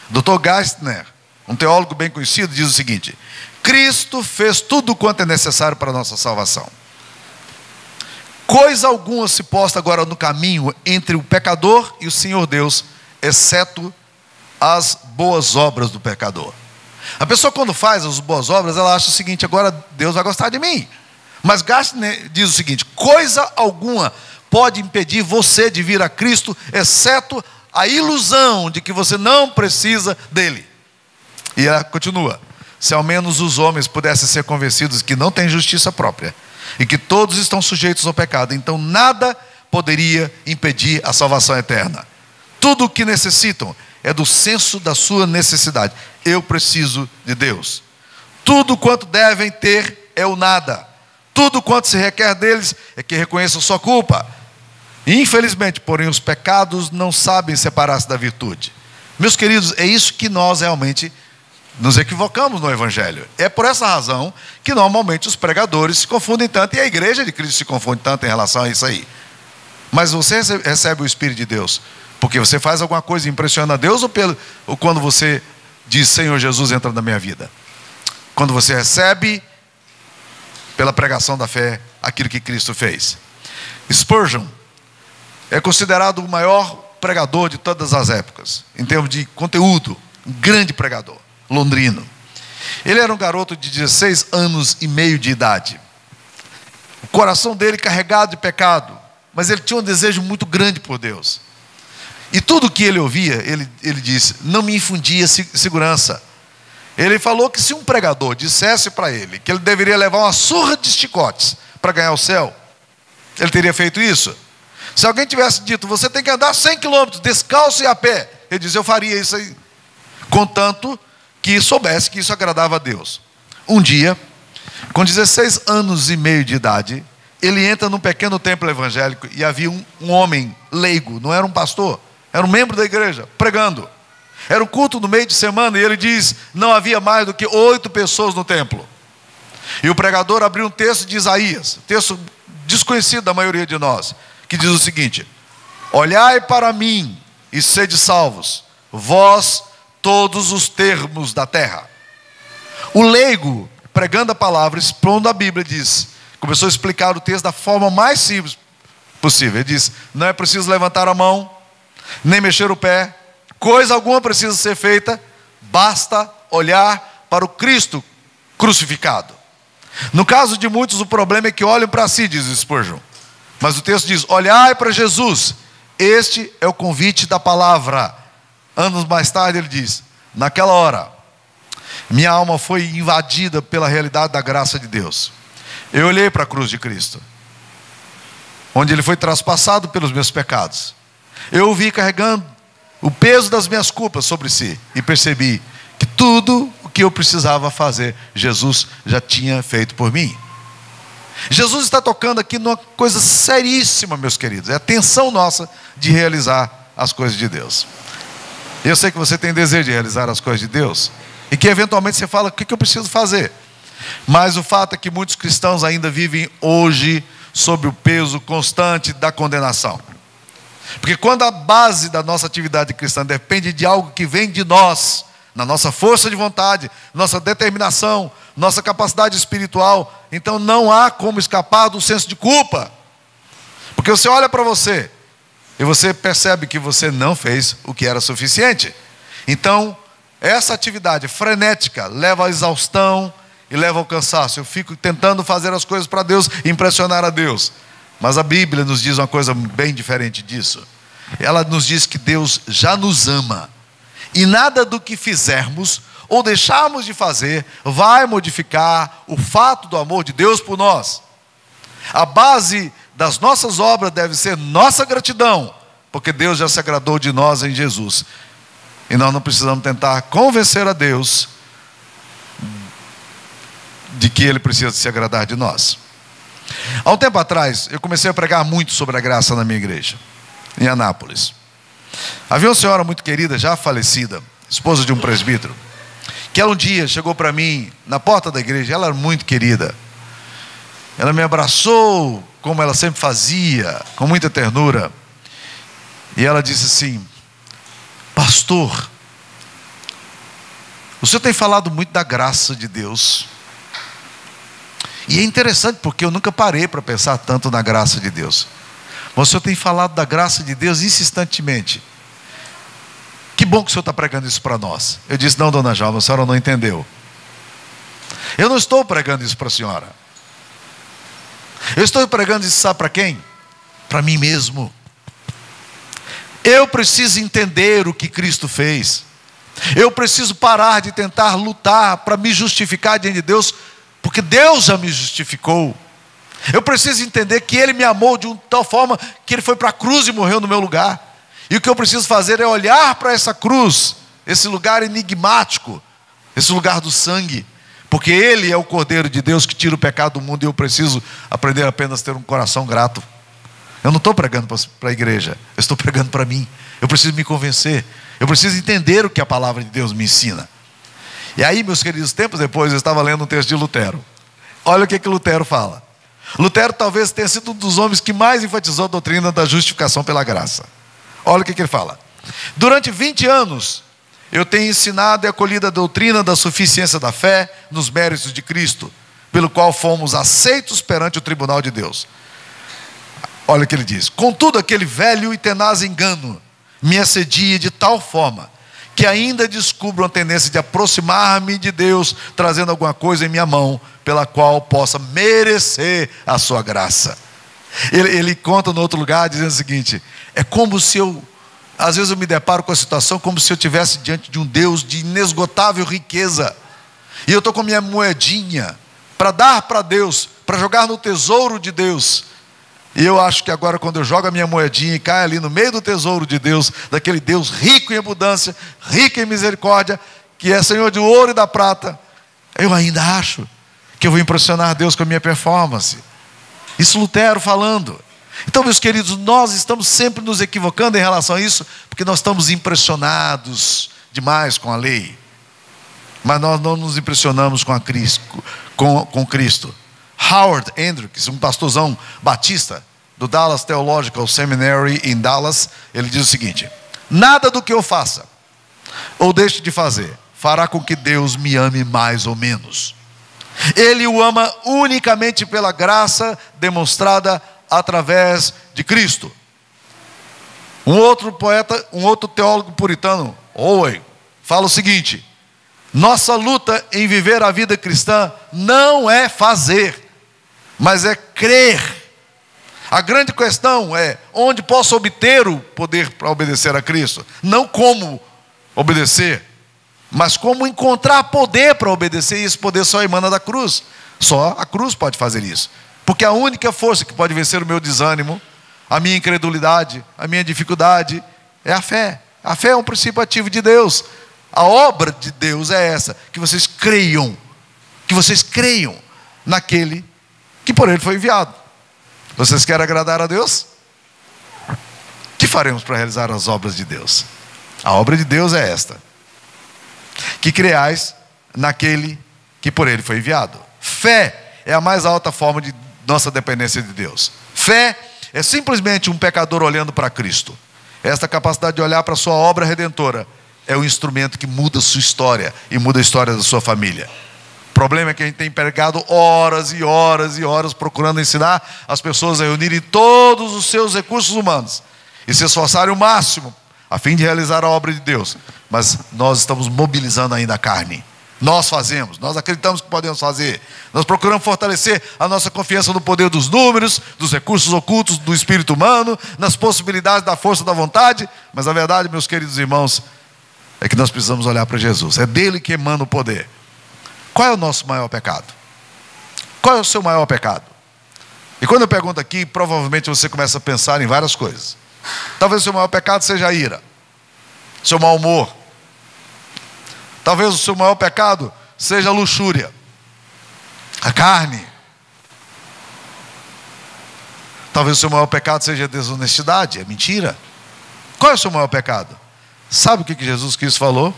Dr. Geithner, um teólogo bem conhecido, diz o seguinte: Cristo fez tudo quanto é necessário para a nossa salvação. Coisa alguma se posta agora no caminho entre o pecador e o Senhor Deus, exceto as boas obras do pecador. A pessoa, quando faz as boas obras, ela acha o seguinte: agora Deus vai gostar de mim. Mas Geithner diz o seguinte: coisa alguma pode impedir você de vir a Cristo, exceto a ilusão de que você não precisa dele. E ela continua: se ao menos os homens pudessem ser convencidos que não têm justiça própria e que todos estão sujeitos ao pecado, então nada poderia impedir a salvação eterna. Tudo o que necessitam é do senso da sua necessidade. Eu preciso de Deus. Tudo quanto devem ter é o nada. Tudo quanto se requer deles é que reconheçam sua culpa. Infelizmente, porém, os pecados não sabem separar-se da virtude. Meus queridos, é isso que nós realmente nos equivocamos no Evangelho. É por essa razão que normalmente os pregadores se confundem tanto e a igreja de Cristo se confunde tanto em relação a isso aí. Mas você recebe o Espírito de Deus porque você faz alguma coisa e impressiona a Deus, ou quando você diz: Senhor Jesus, entra na minha vida? quando você recebe, pela pregação da fé, aquilo que Cristo fez. Spurgeon é considerado o maior pregador de todas as épocas, em termos de conteúdo, um grande pregador, londrino. Ele era um garoto de 16 anos e meio de idade. O coração dele carregado de pecado, mas ele tinha um desejo muito grande por Deus. E tudo que ele ouvia, ele disse, não me infundia segurança. Ele falou que se um pregador dissesse para ele que ele deveria levar uma surra de chicotes para ganhar o céu, ele teria feito isso. Se alguém tivesse dito, você tem que andar 100 quilômetros descalço e a pé, ele disse, eu faria isso aí, contanto que soubesse que isso agradava a Deus. Um dia, com 16 anos e meio de idade, ele entra num pequeno templo evangélico e havia um homem leigo, não era um pastor, era um membro da igreja, pregando. Era um culto no meio de semana e ele diz, não havia mais do que 8 pessoas no templo. E o pregador abriu um texto de Isaías, texto desconhecido da maioria de nós, que diz o seguinte, olhai para mim e sede salvos, vós todos os termos da terra. O leigo, pregando a palavra, expondo a Bíblia, começou a explicar o texto da forma mais simples possível. Ele diz, não é preciso levantar a mão, nem mexer o pé, coisa alguma precisa ser feita, basta olhar para o Cristo crucificado. No caso de muitos, o problema é que olham para si, diz Spurgeon. Mas o texto diz, olhai para Jesus, este é o convite da palavra. Anos mais tarde ele diz, naquela hora, minha alma foi invadida pela realidade da graça de Deus. Eu olhei para a cruz de Cristo, onde ele foi traspassado pelos meus pecados. Eu o vi carregando o peso das minhas culpas sobre si e percebi que tudo o que eu precisava fazer, Jesus já tinha feito por mim. Jesus está tocando aqui numa coisa seríssima, meus queridos. É a tensão nossa de realizar as coisas de Deus. Eu sei que você tem desejo de realizar as coisas de Deus e que eventualmente você fala, o que eu preciso fazer? Mas o fato é que muitos cristãos ainda vivem hoje sob o peso constante da condenação. Porque quando a base da nossa atividade cristã depende de algo que vem de nós, na nossa força de vontade, nossa determinação, nossa capacidade espiritual, então não há como escapar do senso de culpa. Porque você olha para você e você percebe que você não fez o que era suficiente. Então, essa atividade frenética leva à exaustão e leva ao cansaço. Eu fico tentando fazer as coisas para Deus, impressionar a Deus. Mas a Bíblia nos diz uma coisa bem diferente disso. Ela nos diz que Deus já nos ama. E nada do que fizermos ou deixarmos de fazer vai modificar o fato do amor de Deus por nós. A base das nossas obras deve ser nossa gratidão, porque Deus já se agradou de nós em Jesus. E nós não precisamos tentar convencer a Deus de que Ele precisa se agradar de nós. Há um tempo atrás, eu comecei a pregar muito sobre a graça na minha igreja, em Anápolis. Havia uma senhora muito querida, já falecida, esposa de um presbítero, que ela um dia chegou para mim, na porta da igreja. Ela era muito querida. Ela me abraçou, como ela sempre fazia, com muita ternura. E ela disse assim, pastor, o senhor tem falado muito da graça de Deus. E é interessante porque eu nunca parei para pensar tanto na graça de Deus. Mas o senhor tem falado da graça de Deus insistentemente. Que bom que o senhor está pregando isso para nós. Eu disse, não, dona Jalma, a senhora não entendeu. Eu não estou pregando isso para a senhora. Eu estou pregando isso, sabe para quem? Para mim mesmo. Eu preciso entender o que Cristo fez. Eu preciso parar de tentar lutar para me justificar diante de Deus, porque Deus já me justificou. Eu preciso entender que Ele me amou de tal forma que Ele foi para a cruz e morreu no meu lugar. E o que eu preciso fazer é olhar para essa cruz, esse lugar enigmático, esse lugar do sangue, porque Ele é o Cordeiro de Deus que tira o pecado do mundo, e eu preciso aprender apenas a ter um coração grato. Eu não estou pregando para a igreja, eu estou pregando para mim. Eu preciso me convencer, eu preciso entender o que a palavra de Deus me ensina. E aí, meus queridos, tempos depois eu estava lendo um texto de Lutero. Olha o que Lutero fala. Lutero talvez tenha sido um dos homens que mais enfatizou a doutrina da justificação pela graça. Olha o que ele fala. Durante 20 anos, eu tenho ensinado e acolhido a doutrina da suficiência da fé nos méritos de Cristo, pelo qual fomos aceitos perante o tribunal de Deus. Olha o que ele diz: contudo, aquele velho e tenaz engano me assedia de tal forma que ainda descubro uma tendência de aproximar-me de Deus, trazendo alguma coisa em minha mão, pela qual possa merecer a sua graça. Ele conta no outro lugar, dizendo o seguinte: é como se às vezes eu me deparo com a situação como se eu estivesse diante de um Deus de inesgotável riqueza, e eu estou com a minha moedinha para dar para Deus, para jogar no tesouro de Deus. E eu acho que agora, quando eu jogo a minha moedinha e cai ali no meio do tesouro de Deus, daquele Deus rico em abundância, rico em misericórdia, que é Senhor do ouro e da prata, eu ainda acho que eu vou impressionar Deus com a minha performance. Isso Lutero falando. Então, meus queridos, nós estamos sempre nos equivocando em relação a isso, porque nós estamos impressionados demais com a lei, mas nós não nos impressionamos com Cristo. Howard Hendricks, um pastorzão batista do Dallas Theological Seminary em Dallas, ele diz o seguinte: nada do que eu faça ou deixe de fazer fará com que Deus me ame mais ou menos. Ele o ama unicamente pela graça demonstrada através de Cristo. Um outro poeta, um outro teólogo puritano, Owen, fala o seguinte: nossa luta em viver a vida cristã não é fazer, mas é crer. A grande questão é onde posso obter o poder para obedecer a Cristo. Não como obedecer, mas como encontrar poder para obedecer. E esse poder só emana da cruz. Só a cruz pode fazer isso. Porque a única força que pode vencer o meu desânimo, a minha incredulidade, a minha dificuldade, é a fé. A fé é um princípio ativo de Deus. A obra de Deus é essa: que vocês creiam naquele que por ele foi enviado. Vocês querem agradar a Deus? O que faremos para realizar as obras de Deus? A obra de Deus é esta: que creais naquele que por ele foi enviado. Fé é a mais alta forma de nossa dependência de Deus. Fé é simplesmente um pecador olhando para Cristo. Esta capacidade de olhar para a sua obra redentora é o instrumento que muda a sua história e muda a história da sua família. O problema é que a gente tem pregado horas e horas e horas procurando ensinar as pessoas a reunirem todos os seus recursos humanos e se esforçarem o máximo a fim de realizar a obra de Deus. Mas nós estamos mobilizando ainda a carne. Nós fazemos, nós acreditamos que podemos fazer. Nós procuramos fortalecer a nossa confiança no poder dos números, dos recursos ocultos do espírito humano, nas possibilidades da força da vontade. Mas a verdade, meus queridos irmãos, é que nós precisamos olhar para Jesus. É dele que emana o poder. Qual é o nosso maior pecado? Qual é o seu maior pecado? E quando eu pergunto aqui, provavelmente você começa a pensar em várias coisas. Talvez o seu maior pecado seja a ira, seu mau humor. Talvez o seu maior pecado seja a luxúria, a carne. Talvez o seu maior pecado seja a desonestidade, a mentira. Qual é o seu maior pecado? Sabe o que Jesus Cristo falou?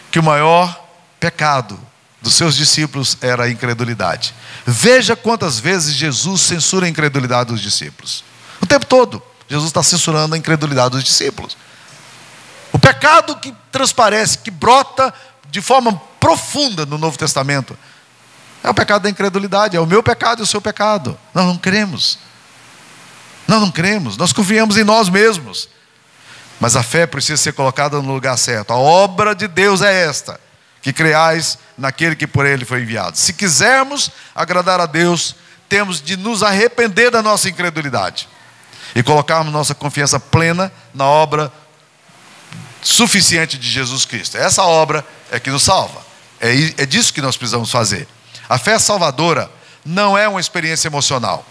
Que o maior pecado dos seus discípulos era a incredulidade. Veja quantas vezes Jesus censura a incredulidade dos discípulos. O tempo todo, Jesus está censurando a incredulidade dos discípulos. O pecado que transparece, que brota de forma profunda no Novo Testamento, é o pecado da incredulidade. É o meu pecado e o seu pecado. Nós não cremos. Nós confiamos em nós mesmos. Mas a fé precisa ser colocada no lugar certo. A obra de Deus é esta: que creais naquele que por ele foi enviado. Se quisermos agradar a Deus, temos de nos arrepender da nossa incredulidade e colocarmos nossa confiança plena na obra suficiente de Jesus Cristo. Essa obra é que nos salva. É disso que nós precisamos fazer. A fé salvadora não é uma experiência emocional,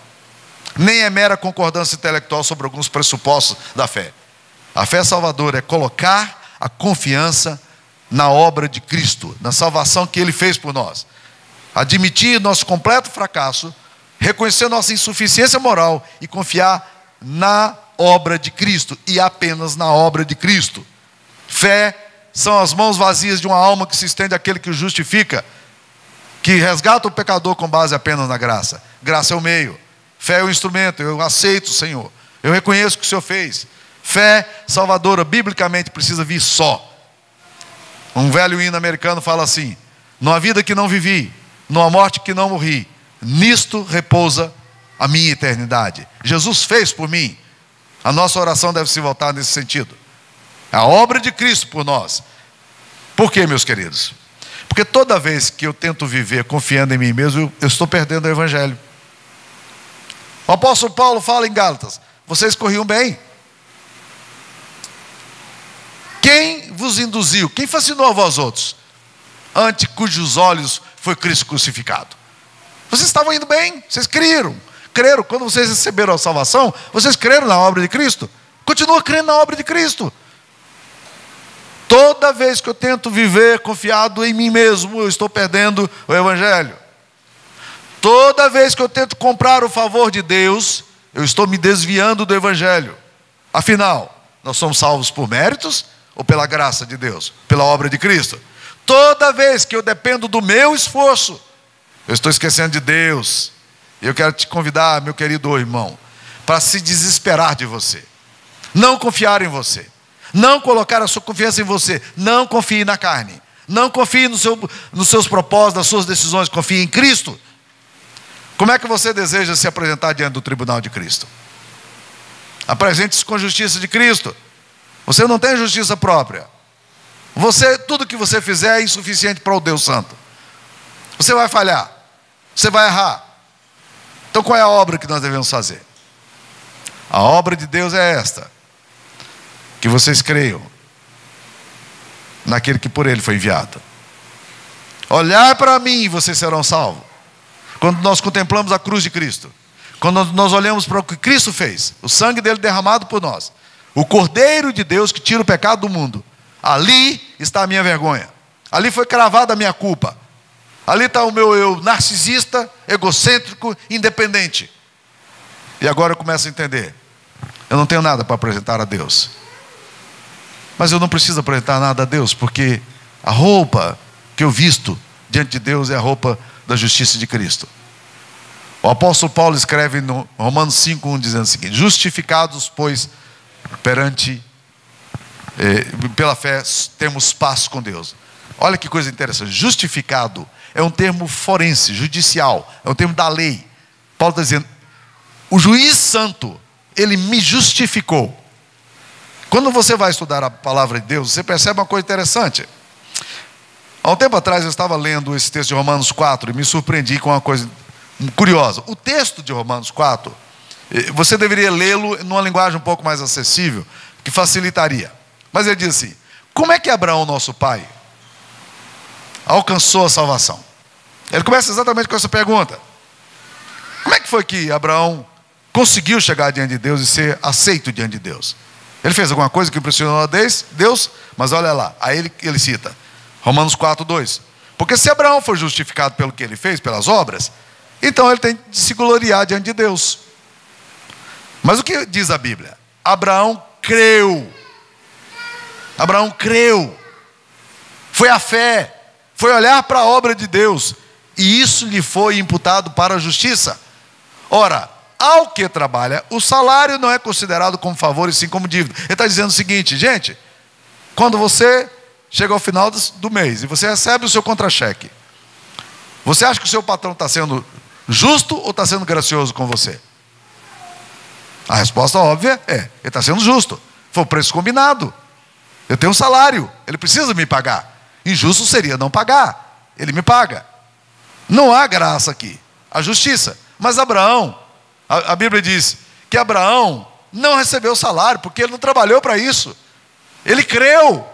nem é mera concordância intelectual sobre alguns pressupostos da fé. A fé salvadora é colocar a confiança na obra de Cristo, na salvação que Ele fez por nós. Admitir nosso completo fracasso, reconhecer nossa insuficiência moral e confiar na obra de Cristo e apenas na obra de Cristo. Fé são as mãos vazias de uma alma que se estende àquele que o justifica, que resgata o pecador com base apenas na graça. Graça é o meio, fé é o instrumento. Eu aceito o Senhor, eu reconheço o que o Senhor fez. Fé salvadora, biblicamente, precisa vir só. Um velho hino americano fala assim: numa vida que não vivi, numa morte que não morri, nisto repousa a minha eternidade. Jesus fez por mim. A nossa oração deve se voltar nesse sentido. A obra de Cristo por nós. Por quê, meus queridos? Porque toda vez que eu tento viver confiando em mim mesmo, eu estou perdendo o Evangelho. O apóstolo Paulo fala em Gálatas: vocês corriam bem. Quem vos induziu? Quem fascinou a vós outros? Ante cujos olhos foi Cristo crucificado. Vocês estavam indo bem, vocês creram. Quando vocês receberam a salvação, vocês creram na obra de Cristo. Continua crendo na obra de Cristo. Toda vez que eu tento viver confiado em mim mesmo, eu estou perdendo o Evangelho. Toda vez que eu tento comprar o favor de Deus, eu estou me desviando do Evangelho. Afinal, nós somos salvos por méritos ou pela graça de Deus? Pela obra de Cristo. Toda vez que eu dependo do meu esforço, eu estou esquecendo de Deus. E eu quero te convidar, meu querido irmão, para se desesperar de você. Não confiar em você. Não colocar a sua confiança em você. Não confie na carne. Não confie nos seus propósitos, nas suas decisões. Confie em Cristo. Como é que você deseja se apresentar diante do tribunal de Cristo? Apresente-se com a justiça de Cristo. Você não tem justiça própria. Tudo que você fizer é insuficiente para o Deus Santo. Você vai falhar. Você vai errar. Então qual é a obra que nós devemos fazer? A obra de Deus é esta: que vocês creiam naquele que por Ele foi enviado. Olhar para mim e vocês serão salvos. Quando nós contemplamos a cruz de Cristo, quando nós olhamos para o que Cristo fez, o sangue dele derramado por nós, o Cordeiro de Deus que tira o pecado do mundo, ali está a minha vergonha, ali foi cravada a minha culpa, ali está o meu eu narcisista, egocêntrico, independente. E agora eu começo a entender: eu não tenho nada para apresentar a Deus. Mas eu não preciso apresentar nada a Deus, porque a roupa que eu visto diante de Deus é a roupa da justiça de Cristo. O apóstolo Paulo escreve no Romanos 5:1 dizendo o seguinte: justificados, pois, pela fé temos paz com Deus. Olha que coisa interessante. Justificado é um termo forense, judicial, é um termo da lei. Paulo está dizendo: o juiz santo, ele me justificou. Quando você vai estudar a palavra de Deus, você percebe uma coisa interessante. Há um tempo atrás eu estava lendo esse texto de Romanos 4 e me surpreendi com uma coisa curiosa. O texto de Romanos 4, você deveria lê-lo numa linguagem um pouco mais acessível, que facilitaria. Mas ele diz assim: como é que Abraão, nosso pai, alcançou a salvação? Ele começa exatamente com essa pergunta: como é que foi que Abraão conseguiu chegar diante de Deus e ser aceito diante de Deus? Ele fez alguma coisa que impressionou a Deus? Mas olha lá, aí ele cita Romanos 4:2. Porque se Abraão foi justificado pelo que ele fez, pelas obras, então ele tem de se gloriar diante de Deus. Mas o que diz a Bíblia? Abraão creu. Abraão creu. Foi a fé. Foi olhar para a obra de Deus. E isso lhe foi imputado para a justiça. Ora, ao que trabalha, o salário não é considerado como favor e sim como dívida. Ele está dizendo o seguinte: gente, quando você chega ao final do mês e você recebe o seu contra-cheque, você acha que o seu patrão está sendo justo ou está sendo gracioso com você? A resposta óbvia é: ele está sendo justo. Foi o preço combinado. Eu tenho um salário, ele precisa me pagar. Injusto seria não pagar. Ele me paga. Não há graça aqui, há justiça. Mas Abraão, a Bíblia diz que Abraão não recebeu salário, porque ele não trabalhou para isso. Ele creu.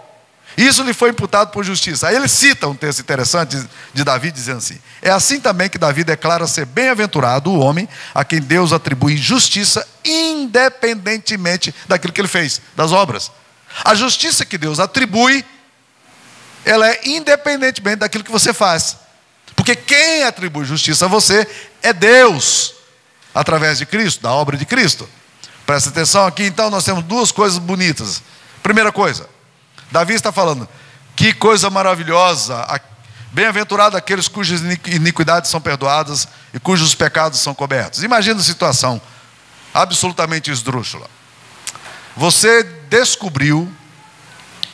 Isso lhe foi imputado por justiça. Aí ele cita um texto interessante de Davi, dizendo assim: é assim também que Davi declara ser bem-aventurado o homem a quem Deus atribui justiça, independentemente daquilo que ele fez, das obras. A justiça que Deus atribui, ela é independentemente daquilo que você faz. Porque quem atribui justiça a você é Deus, através de Cristo, da obra de Cristo. Presta atenção aqui, então nós temos duas coisas bonitas. Primeira coisa, Davi está falando: que coisa maravilhosa, bem-aventurado aqueles cujas iniquidades são perdoadas e cujos pecados são cobertos. Imagina a situação absolutamente esdrúxula. Você descobriu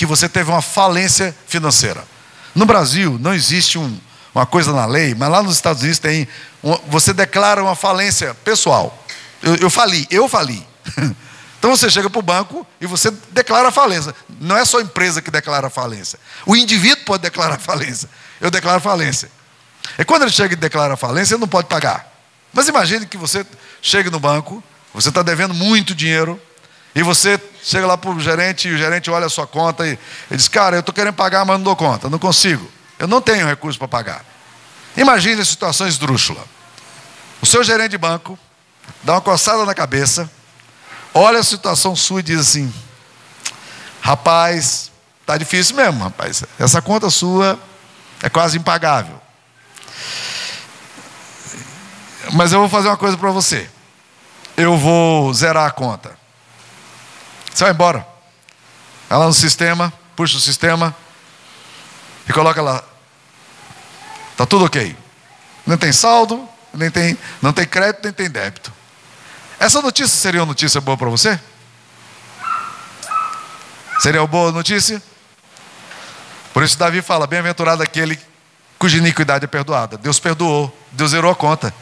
que você teve uma falência financeira. No Brasil não existe uma coisa na lei, mas lá nos Estados Unidos tem, você declara uma falência pessoal. Eu fali. Então você chega para o banco e você declara falência. Não é só a empresa que declara falência. O indivíduo pode declarar falência. Eu declaro falência. E quando ele chega e declara falência, ele não pode pagar. Mas imagine que você chega no banco, você está devendo muito dinheiro, e você chega lá para o gerente, e o gerente olha a sua conta e diz: cara, eu estou querendo pagar, mas não dou conta, não consigo. Eu não tenho recurso para pagar. Imagine a situação esdrúxula. O seu gerente de banco dá uma coçada na cabeça, olha a situação sua e diz assim: rapaz, está difícil mesmo, rapaz. Essa conta sua é quase impagável. Mas eu vou fazer uma coisa para você. Eu vou zerar a conta. Você vai embora. Vai lá no sistema, puxa o sistema e coloca lá. Está tudo ok. Não tem saldo, não tem crédito, nem tem débito. Essa notícia seria uma notícia boa para você? Seria uma boa notícia? Por isso Davi fala: bem-aventurado aquele cuja iniquidade é perdoada. Deus perdoou, Deus zerou a conta.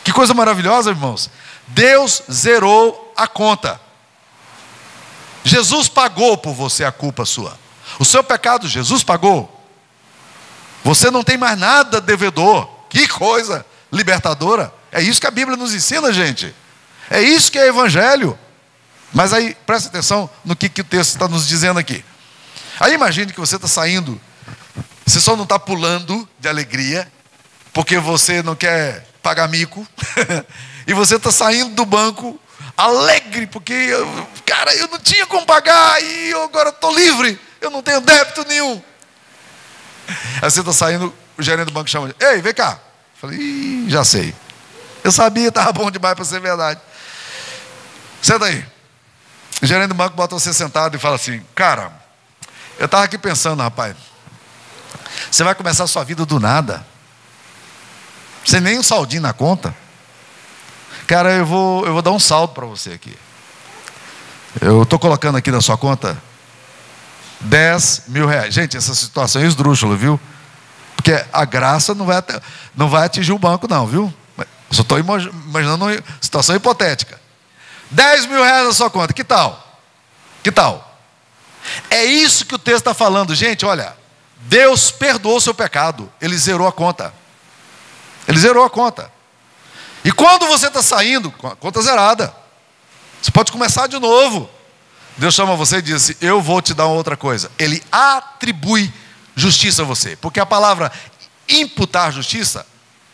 Que coisa maravilhosa, irmãos. Deus zerou a conta. Jesus pagou por você a culpa sua. O seu pecado, Jesus pagou. Você não tem mais nada devedor. Que coisa libertadora. É isso que a Bíblia nos ensina, gente. É isso que é evangelho. Mas aí, presta atenção no que o texto está nos dizendo aqui. Aí imagine que você está saindo, você só não está pulando de alegria, porque você não quer pagar mico, e você está saindo do banco alegre, porque, cara, eu não tinha como pagar, e eu agora estou livre, eu não tenho débito nenhum. Aí você está saindo, o gerente do banco chama: ei, vem cá. Eu falei: já sei. Eu sabia, estava bom demais para ser verdade. Senta aí. O gerente do banco bota você sentado e fala assim: cara, eu estava aqui pensando, rapaz, você vai começar a sua vida do nada, sem nem um saldinho na conta. Cara, eu vou dar um saldo para você aqui. Eu estou colocando aqui na sua conta 10 mil reais. Gente, essa situação é esdrúxula, viu? Porque a graça não vai atingir o banco não, viu? Só estou imaginando uma situação hipotética. 10 mil reais na sua conta, que tal? Que tal? É isso que o texto está falando, gente. Olha, Deus perdoou o seu pecado, Ele zerou a conta. Ele zerou a conta. E quando você está saindo com a conta zerada, você pode começar de novo. Deus chama você e diz assim: eu vou te dar uma outra coisa. Ele atribui justiça a você. Porque a palavra imputar justiça,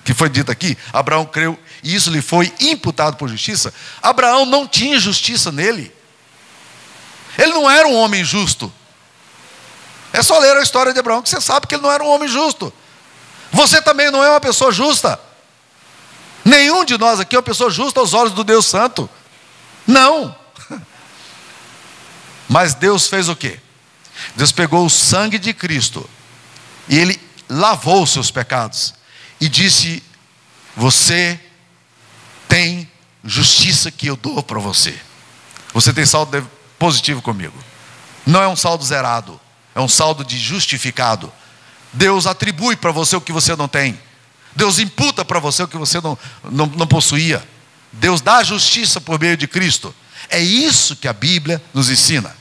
que foi dita aqui, Abraão creu e isso lhe foi imputado por justiça. Abraão não tinha justiça nele. Ele não era um homem justo. É só ler a história de Abraão que você sabe que ele não era um homem justo. Você também não é uma pessoa justa. Nenhum de nós aqui é uma pessoa justa aos olhos do Deus Santo. Não. Mas Deus fez o quê? Deus pegou o sangue de Cristo e Ele lavou os seus pecados e disse: você tem justiça que eu dou para você. Você tem saldo positivo comigo. Não é um saldo zerado, é um saldo de justificado. Deus atribui para você o que você não tem. Deus imputa para você o que você não possuía. Deus dá justiça por meio de Cristo. É isso que a Bíblia nos ensina.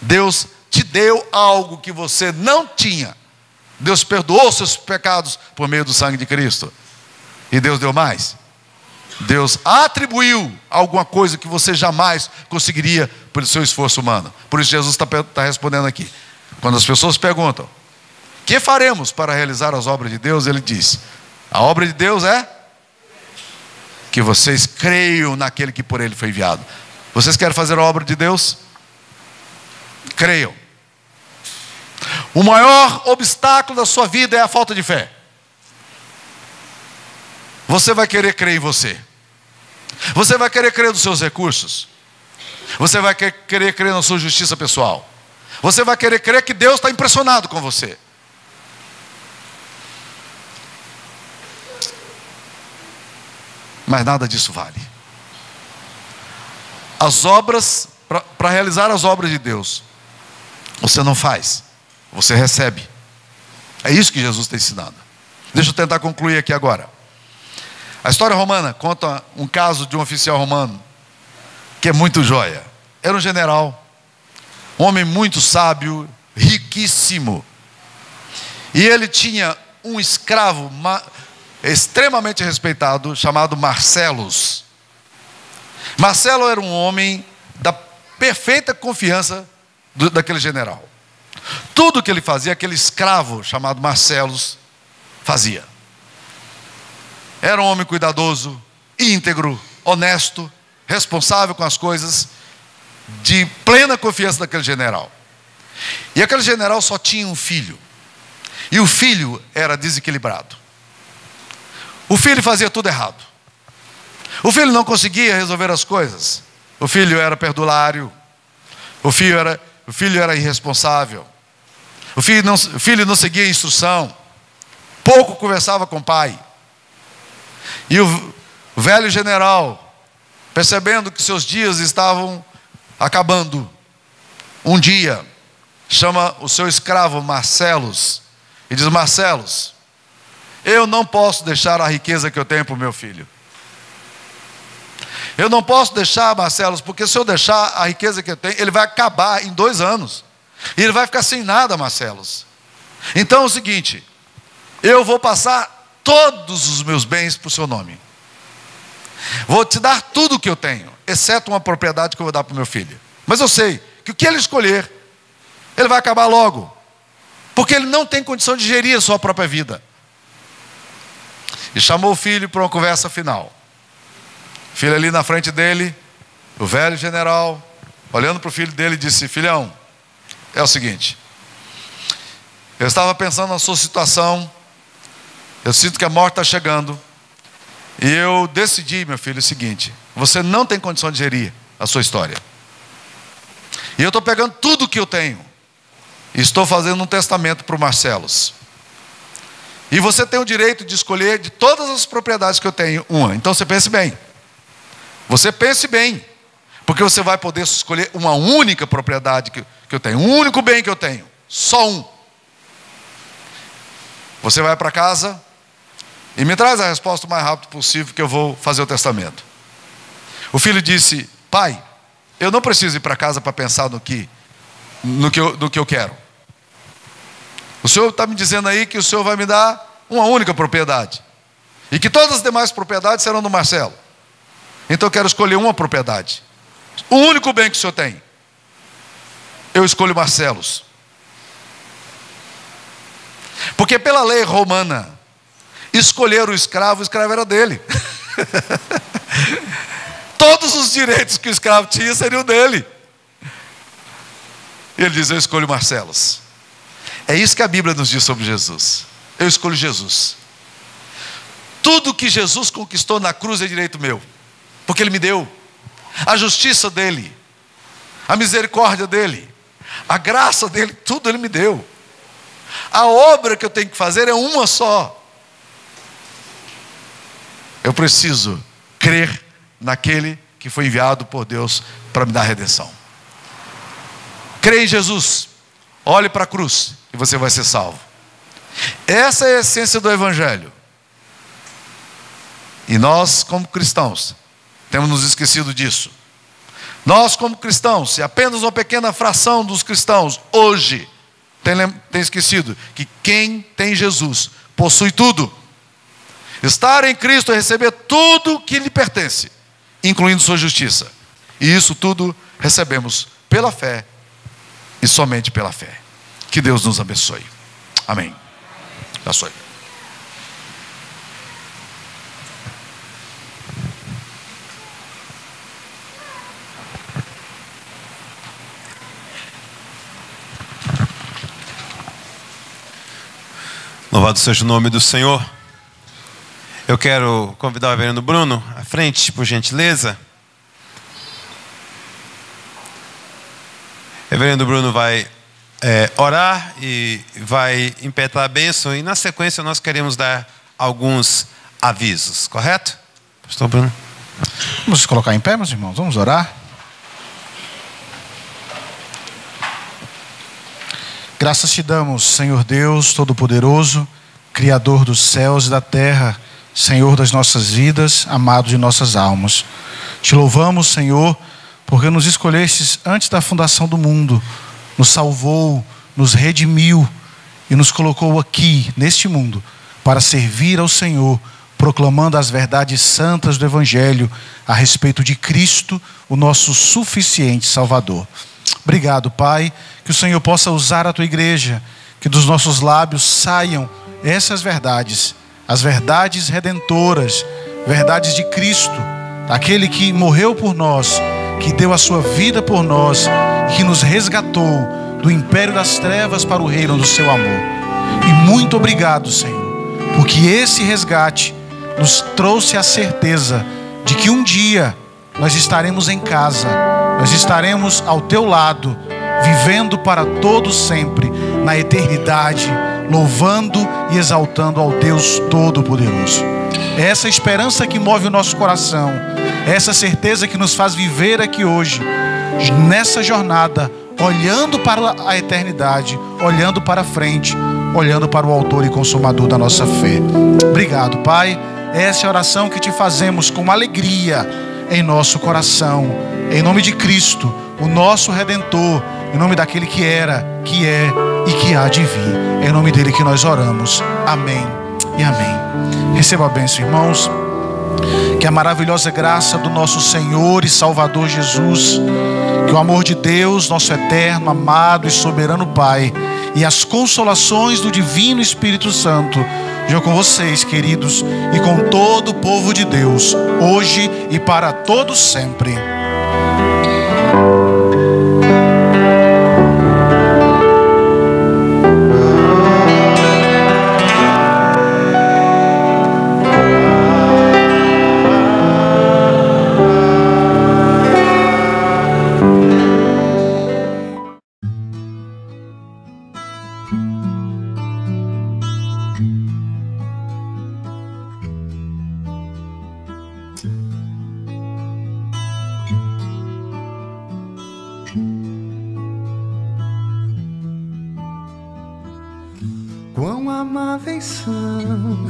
Deus te deu algo que você não tinha. Deus perdoou seus pecados por meio do sangue de Cristo. E Deus deu mais. Deus atribuiu alguma coisa que você jamais conseguiria pelo seu esforço humano. Por isso Jesus está respondendo aqui. Quando as pessoas perguntam: que faremos para realizar as obras de Deus? Ele diz: a obra de Deus é que vocês creiam naquele que por Ele foi enviado. Vocês querem fazer a obra de Deus? Creiam. O maior obstáculo da sua vida é a falta de fé. Você vai querer crer em você. Você vai querer crer nos seus recursos. Você vai querer crer na sua justiça pessoal. Você vai querer crer que Deus está impressionado com você. Mas nada disso vale. As obras, para realizar as obras de Deus, Você não faz, você recebe. É isso que Jesus está ensinando. Deixa eu tentar concluir aqui agora. A história romana conta um caso de um oficial romano que é muito joia. Era um general, um homem muito sábio, riquíssimo. E ele tinha um escravo extremamente respeitado, chamado Marcellus. Marcelo era um homem da perfeita confiança daquele general. Tudo que ele fazia, aquele escravo chamado Marcellus fazia. Era um homem cuidadoso, íntegro, honesto, responsável com as coisas, de plena confiança daquele general. E aquele general só tinha um filho. E o filho era desequilibrado. O filho fazia tudo errado. O filho não conseguia resolver as coisas. O filho era perdulário. O filho era irresponsável. O filho não seguia a instrução. Pouco conversava com o pai. E o velho general, percebendo que seus dias estavam acabando, um dia chama o seu escravo Marcellus e diz: Marcellus, eu não posso deixar a riqueza que eu tenho para o meu filho. Eu não posso deixar, Marcellus, porque se eu deixar a riqueza que eu tenho, ele vai acabar em 2 anos. E ele vai ficar sem nada, Marcellus. Então é o seguinte, eu vou passar todos os meus bens para o seu nome. Vou te dar tudo o que eu tenho, exceto uma propriedade que eu vou dar para o meu filho. Mas eu sei que o que ele escolher, ele vai acabar logo. Porque ele não tem condição de gerir a sua própria vida. E chamou o filho para uma conversa final. O filho ali na frente dele, o velho general, olhando para o filho dele, disse: filhão, é o seguinte, eu estava pensando na sua situação, eu sinto que a morte está chegando, e eu decidi, meu filho, o seguinte: você não tem condição de gerir a sua história. E eu estou pegando tudo que eu tenho, e estou fazendo um testamento para o Marcellus. E você tem o direito de escolher de todas as propriedades que eu tenho, uma. Então você pense bem. Você pense bem, porque você vai poder escolher uma única propriedade que eu tenho, um único bem que eu tenho, só um. Você vai para casa e me traz a resposta o mais rápido possível, que eu vou fazer o testamento. O filho disse: pai, eu não preciso ir para casa para pensar no que eu quero. O senhor está me dizendo aí que o senhor vai me dar uma única propriedade, e que todas as demais propriedades serão do Marcelo. Então eu quero escolher uma propriedade, o único bem que o senhor tem. Eu escolho Marcellus. Porque pela lei romana, escolher o escravo era dele. Todos os direitos que o escravo tinha seriam dele. E ele diz: eu escolho Marcellus. É isso que a Bíblia nos diz sobre Jesus. Eu escolho Jesus. Tudo que Jesus conquistou na cruz é direito meu, porque Ele me deu. A justiça dEle, a misericórdia dEle, a graça dEle, tudo Ele me deu. A obra que eu tenho que fazer é uma só. Eu preciso crer naquele que foi enviado por Deus para me dar a redenção. Creia em Jesus, olhe para a cruz e você vai ser salvo. Essa é a essência do Evangelho. E nós, como cristãos, temos nos esquecido disso. Nós, como cristãos, e apenas uma pequena fração dos cristãos hoje tem esquecido que quem tem Jesus possui tudo. Estar em Cristo é receber tudo que lhe pertence, incluindo sua justiça. E isso tudo recebemos pela fé e somente pela fé. Que Deus nos abençoe. Amém. Abençoe. Louvado seja o nome do Senhor. Eu quero convidar o reverendo Bruno à frente, por gentileza. O reverendo Bruno vai orar e vai impetrar a bênção. E na sequência nós queremos dar alguns avisos, correto? Pastor Bruno. Vamos nos colocar em pé, meus irmãos, vamos orar. Graças te damos, Senhor Deus Todo-Poderoso, Criador dos céus e da terra, Senhor das nossas vidas, amado de nossas almas. Te louvamos, Senhor, porque nos escolhestes antes da fundação do mundo, nos salvou, nos redimiu e nos colocou aqui, neste mundo, para servir ao Senhor, proclamando as verdades santas do Evangelho a respeito de Cristo, o nosso suficiente Salvador. Obrigado, Pai, que o Senhor possa usar a Tua igreja, que dos nossos lábios saiam essas verdades, as verdades redentoras, verdades de Cristo, aquele que morreu por nós, que deu a sua vida por nós, que nos resgatou do império das trevas para o reino do seu amor. E muito obrigado, Senhor, porque esse resgate nos trouxe a certeza de que um dia nós estaremos em casa, nós estaremos ao teu lado, vivendo para todos sempre, na eternidade, louvando e exaltando ao Deus Todo-Poderoso. É essa esperança que move o nosso coração, é essa certeza que nos faz viver aqui hoje, nessa jornada, olhando para a eternidade, olhando para frente, olhando para o autor e consumador da nossa fé. Obrigado, Pai. Essa é a oração que te fazemos com alegria em nosso coração, em nome de Cristo, o nosso Redentor, em nome daquele que era, que é e que há de vir. É em nome dele que nós oramos. Amém e amém. Receba a bênção, irmãos. Que a maravilhosa graça do nosso Senhor e Salvador Jesus, que o amor de Deus, nosso eterno, amado e soberano Pai, e as consolações do Divino Espírito Santo sejam com vocês, queridos, e com todo o povo de Deus, hoje e para todos sempre. Quão amáveis são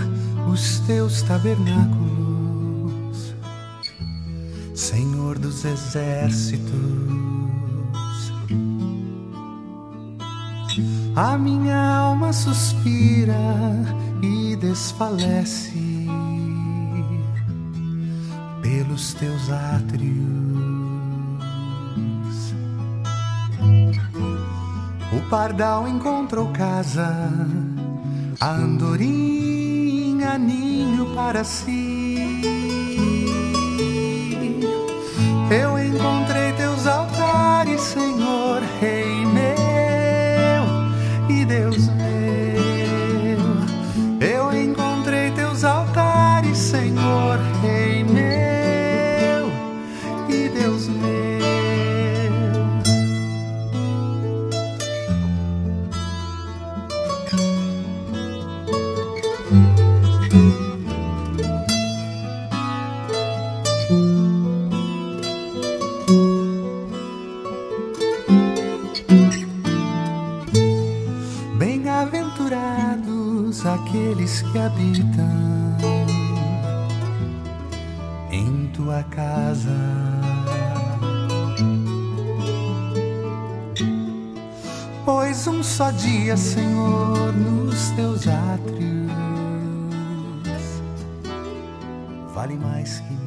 os teus tabernáculos, Senhor dos exércitos. A minha alma suspira e desfalece pelos teus átrios. O pardal encontrou casa, a andorinha ninho para si. Eu encontrei teus altares, Senhor, Rei meu e Deus meu. Eu encontrei teus altares, Senhor, Rei meu e Deus meu. Bem-aventurados aqueles que habitam em tua casa, pois um só dia, Senhor, nos teus átrios vale mais que